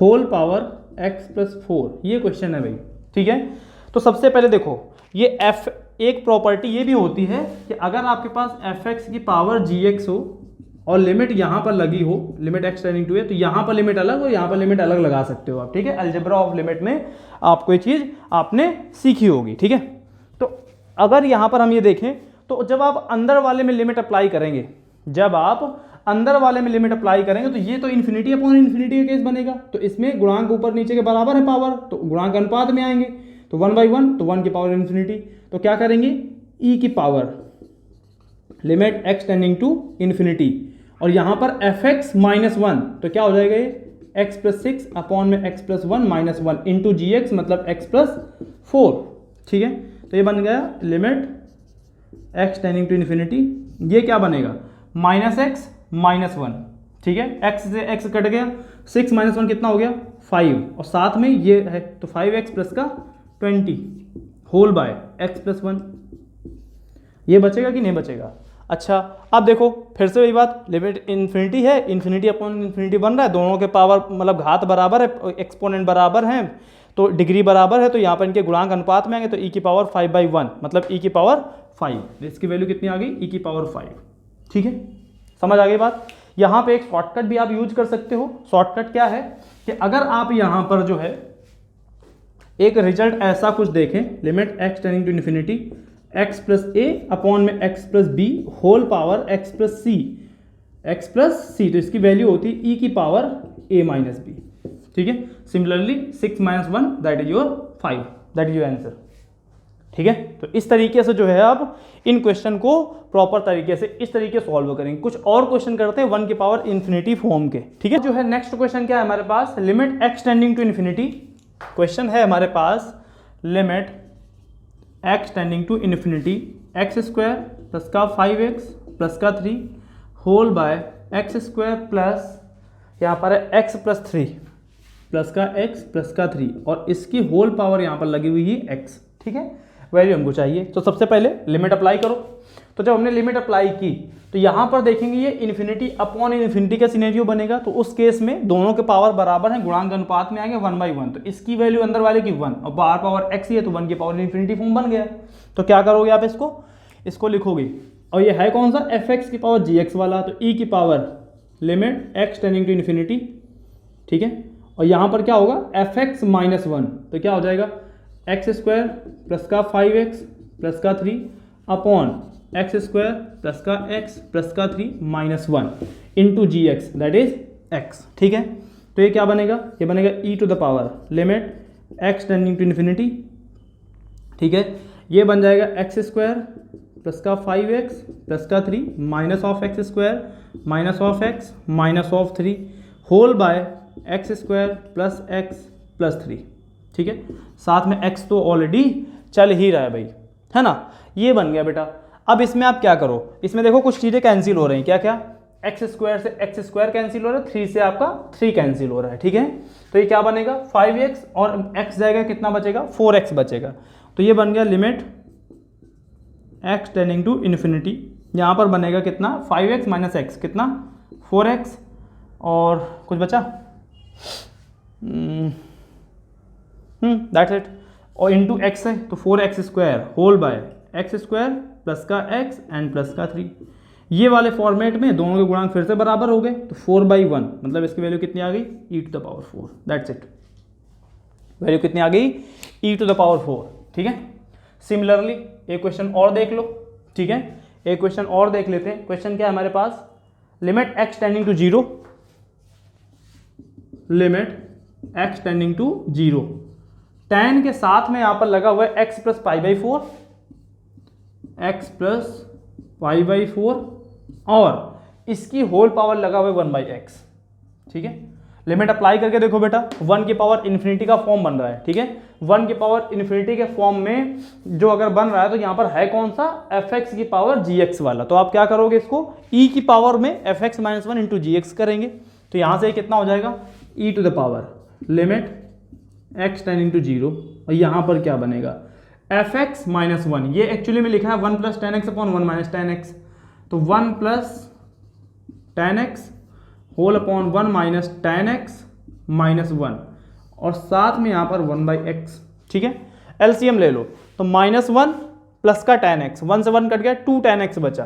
whole power x plus 4, ये क्वेश्चन है भाई, ठीक है। तो सबसे पहले देखो ये f, एक प्रॉपर्टी ये भी होती है कि अगर आपके पास fx की पावर gx हो और लिमिट यहाँ पर लगी हो, लिमिट x टेंडिंग टू है, तो यहाँ पर लिमिट अलग और यहाँ पर लिमिट अलग लगा सकते हो आप, ठीक है। अलजेब्रा ऑफ लिमिट में आपको ये चीज़ आपने सीखी होगी, ठीक है। तो अगर यहाँ पर हम ये देखें तो जब आप अंदर वाले में लिमिट अप्लाई करेंगे, जब आप अंदर वाले में लिमिट अप्लाई करेंगे तो ये तो इन्फिनिटी अपॉन इन्फिनिटी का केस बनेगा। तो इसमें गुणांक ऊपर नीचे के बराबर है पावर, तो गुणांक अनुपात में आएंगे, तो 1/1, तो 1 की पावर इन्फिनिटी, तो क्या करेंगे e की power limit x tending to infinity, और यहाँ पर fx माइनस 1, तो क्या हो जाएगा ये x प्लस 6 अपॉन में x प्लस 1 माइनस 1 इंटू जी एक्स, मतलब x प्लस 4, ठीक है। तो ये बन गया limit x tending to infinity, ये क्या बनेगा माइनस x माइनस 1, ठीक है। x से x कट गया, 6 माइनस 1 कितना हो गया 5, और साथ में ये है तो 5x प्लस का 20 होल बाय x प्लस 1, ये बचेगा कि नहीं बचेगा। अच्छा अब देखो फिर से वही बात, लिमिट इन्फिनिटी है, इन्फिनिटी अपॉन इन्फिनिटी बन रहा है, दोनों के पावर मतलब घात बराबर है, एक्सपोनेंट बराबर हैं, तो डिग्री बराबर है, तो यहाँ पर इनके गुणांक अनुपात में आएंगे, तो e की पावर 5/1 मतलब e की पावर 5, इसकी वैल्यू कितनी आ गई e की पावर 5, ठीक है। समझ आ गई बात। यहाँ पे एक शॉर्टकट भी आप यूज कर सकते हो। शॉर्टकट क्या है कि अगर आप यहाँ पर जो है एक रिजल्ट ऐसा कुछ देखें, limit x tending to infinity x plus A upon में x plus B whole power x plus C, तो इसकी वैल्यू होती है e की पावर a माइनस बी, ठीक है। Similarly 6 minus 1 that is your 5, that is your answer, ठीक है। तो इस तरीके से जो है आप इन क्वेश्चन को प्रॉपर तरीके से इस तरीके सॉल्व करेंगे। कुछ और क्वेश्चन करते हैं 1 की पावर इन्फिनिटी फॉर्म के, ठीक है। जो है नेक्स्ट क्वेश्चन क्या है हमारे पास, limit x tending to infinity, question है हमारे पास limit x tending to infinity x square plus का 5x प्लस का 3 whole by x square plus यहाँ पर है x प्लस 3 प्लस का x प्लस का 3, और इसकी होल पावर यहाँ पर लगी हुई है x, ठीक है। वैल्यू हमको चाहिए, तो सबसे पहले लिमिट अप्लाई करो। तो जब हमने लिमिट अप्लाई की तो यहाँ पर देखेंगे ये इन्फिनिटी अपॉन इन्फिनिटी का सिनेरियो बनेगा, तो उस केस में दोनों के पावर बराबर हैं, गुणांक अनुपात में आएंगे 1/1, तो इसकी वैल्यू अंदर वाले की 1 और बाहर पावर x ही है, तो 1 की पावर इन्फिनिटी फॉर्म बन गया। तो क्या करोगे आप इसको लिखोगे, और ये है कौन सा fx की पावर gx वाला, तो e की power limit x tending to infinity, ठीक है। और यहाँ पर क्या होगा fx माइनस 1, तो क्या हो जाएगा x स्क्वायर प्लस का 5x प्लस का 3 अपॉन x स्क्वायर प्लस का x प्लस का 3 minus 1 into ji x that is x, ठीक है। तो ये क्या बनेगा, ये बनेगा e to the power limit x tending to infinity, ठीक है। ये बन जाएगा x स्क्वायर प्लस का 5x प्लस का 3 minus of x square minus of x minus of 3 whole by x square plus x plus 3, ठीक है। साथ में x तो ऑलरेडी चल ही रहा है भाई, है ना। ये बन गया बेटा। अब इसमें आप क्या करो, इसमें देखो कुछ चीज़ें कैंसिल हो रही हैं, क्या क्या, एक्स स्क्वायर से एक्स स्क्वायर कैंसिल हो रहा है, 3 से आपका 3 कैंसिल हो रहा है, ठीक है। तो ये क्या बनेगा 5x और x जाएगा, कितना बचेगा 4x बचेगा। तो ये बन गया limit x tending to infinity, यहाँ पर बनेगा कितना 5x माइनस x, कितना 4x, और कुछ बचा दैट्स इट, और इंटू x है तो 4x square whole by x square plus का x एंड प्लस का 3। ये वाले फॉर्मेट में दोनों के गुणांक फिर से बराबर हो गए, तो 4/1 मतलब इसकी वैल्यू कितनी आ गई e to the power 4, that's it. Value कितनी आ गई e टू द पावर 4, ठीक है। सिमिलरली एक क्वेश्चन और देख लो, ठीक है। एक क्वेश्चन और देख लेते हैं। क्वेश्चन क्या है हमारे पास, limit x tending to 0, limit x tending to 0, tan के साथ में यहाँ पर लगा हुआ है x प्लस π/4, x प्लस π/4 और इसकी होल पावर लगा हुआ है 1/x, ठीक है। लिमिट अप्लाई करके देखो बेटा, 1 की पावर इन्फिनिटी का फॉर्म बन रहा है, ठीक है। 1 की पावर इन्फिनिटी के फॉर्म में जो अगर बन रहा है तो यहाँ पर है कौन सा fx की पावर gx वाला, तो आप क्या करोगे इसको e की पावर में fx माइनस 1 इंटू जी एक्स करेंगे, तो यहाँ से कितना हो जाएगा e to the power limit x tending to 0, और यहाँ पर क्या बनेगा एफ एक्स माइनस वन, ये एक्चुअली में लिखा है 1 plus ten x upon 1 minus ten x, तो 1 plus ten x whole upon 1 minus ten x minus 1, और साथ में यहाँ पर 1 बाई एक्स, ठीक है। एलसीएम ले लो, तो माइनस 1 प्लस का टेन एक्स, 1 से 1 कट गया, 2 टेन एक्स बचा,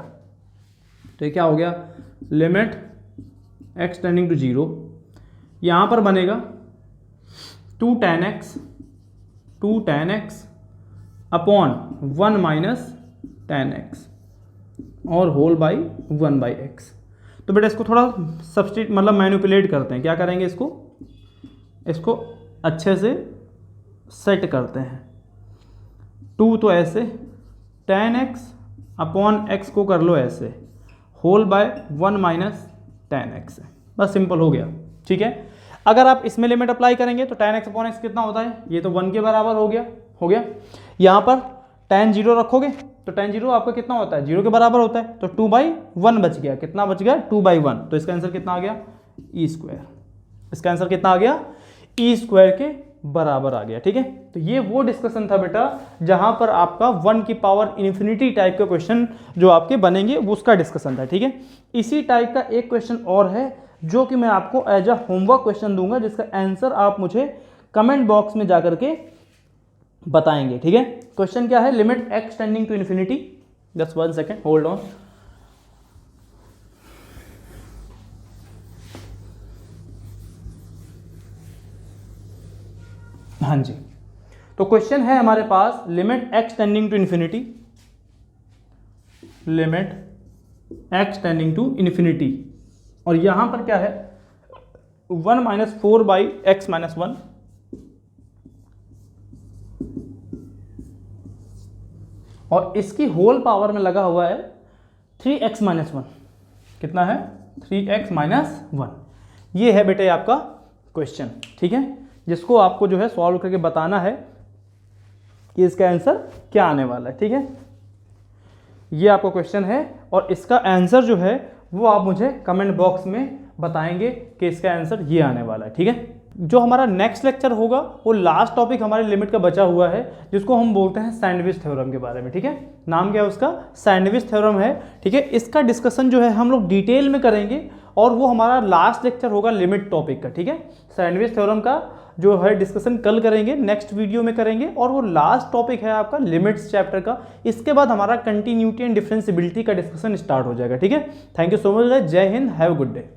तो ये क्या हो गया, लिमिट एक्स टेंडिंग टू 0, यहाँ पर बनेगा 2 ten x upon 1 minus ten x और होल बाई 1 बाई एक्स। तो बेटा इसको थोड़ा सब्स्टिट्यूट मतलब मैनिपुलेट करते हैं, क्या करेंगे, इसको अच्छे से सेट करते हैं। 2 तो ऐसे, टेन एक्स अपॉन एक्स को कर लो ऐसे, whole by 1 minus ten x, बस सिंपल हो गया, ठीक है। अगर आप इसमें लिमिट अप्लाई करेंगे तो टेन एक्स अपॉन एक्स कितना होता है, ये तो 1 के बराबर हो गया। यहाँ पर टेन 0 रखोगे तो टेन 0 आपका कितना होता है, 0 के बराबर होता है, तो 2/1 बच गया, कितना बच गया, 2/1, तो इसका आंसर कितना आ गया, ई स्क्वायर। इसका आंसर कितना आ गया, ई स्क्वायर के बराबर आ गया, ठीक है। तो ये वो डिस्कशन था बेटा जहां पर आपका 1 की पावर इन्फिनिटी टाइप का क्वेश्चन जो आपके बनेंगे उसका डिस्कशन था, ठीक है। इसी टाइप का एक क्वेश्चन और है जो कि मैं आपको एज अ होमवर्क क्वेश्चन दूंगा, जिसका आंसर आप मुझे कमेंट बॉक्स में जाकर के बताएंगे, ठीक है। क्वेश्चन क्या है, limit X tending to infinity, just 1 second hold on. हाँ जी, तो क्वेश्चन है हमारे पास limit X tending to infinity, limit X tending to infinity, और यहां पर क्या है 1 माइनस 4 बाई एक्स माइनस 1, और इसकी होल पावर में लगा हुआ है 3x माइनस 1, कितना है 3x माइनस 1। ये है बेटे आपका क्वेश्चन, ठीक है, जिसको आपको जो है सॉल्व करके बताना है कि इसका आंसर क्या आने वाला है, ठीक है। ये आपका क्वेश्चन है और इसका आंसर जो है वो आप मुझे कमेंट बॉक्स में बताएंगे कि इसका आंसर ये आने वाला है, ठीक है। जो हमारा नेक्स्ट लेक्चर होगा वो लास्ट टॉपिक हमारे लिमिट का बचा हुआ है, जिसको हम बोलते हैं सैंडविच थ्योरम के बारे में, ठीक है। नाम क्या है उसका, सैंडविच थ्योरम है, ठीक है। इसका डिस्कशन जो है हम लोग डिटेल में करेंगे और वो हमारा लास्ट लेक्चर होगा लिमिट टॉपिक का, ठीक है। सैंडविच थ्योरम का जो है डिस्कशन कल करेंगे, नेक्स्ट वीडियो में करेंगे, और वो लास्ट टॉपिक है आपका लिमिट्स चैप्टर का। इसके बाद हमारा कंटिन्यूटी एंड डिफरेंशिएबिलिटी का डिस्कशन स्टार्ट हो जाएगा, ठीक है। थैंक यू सो मच, जय Hind, have a good day.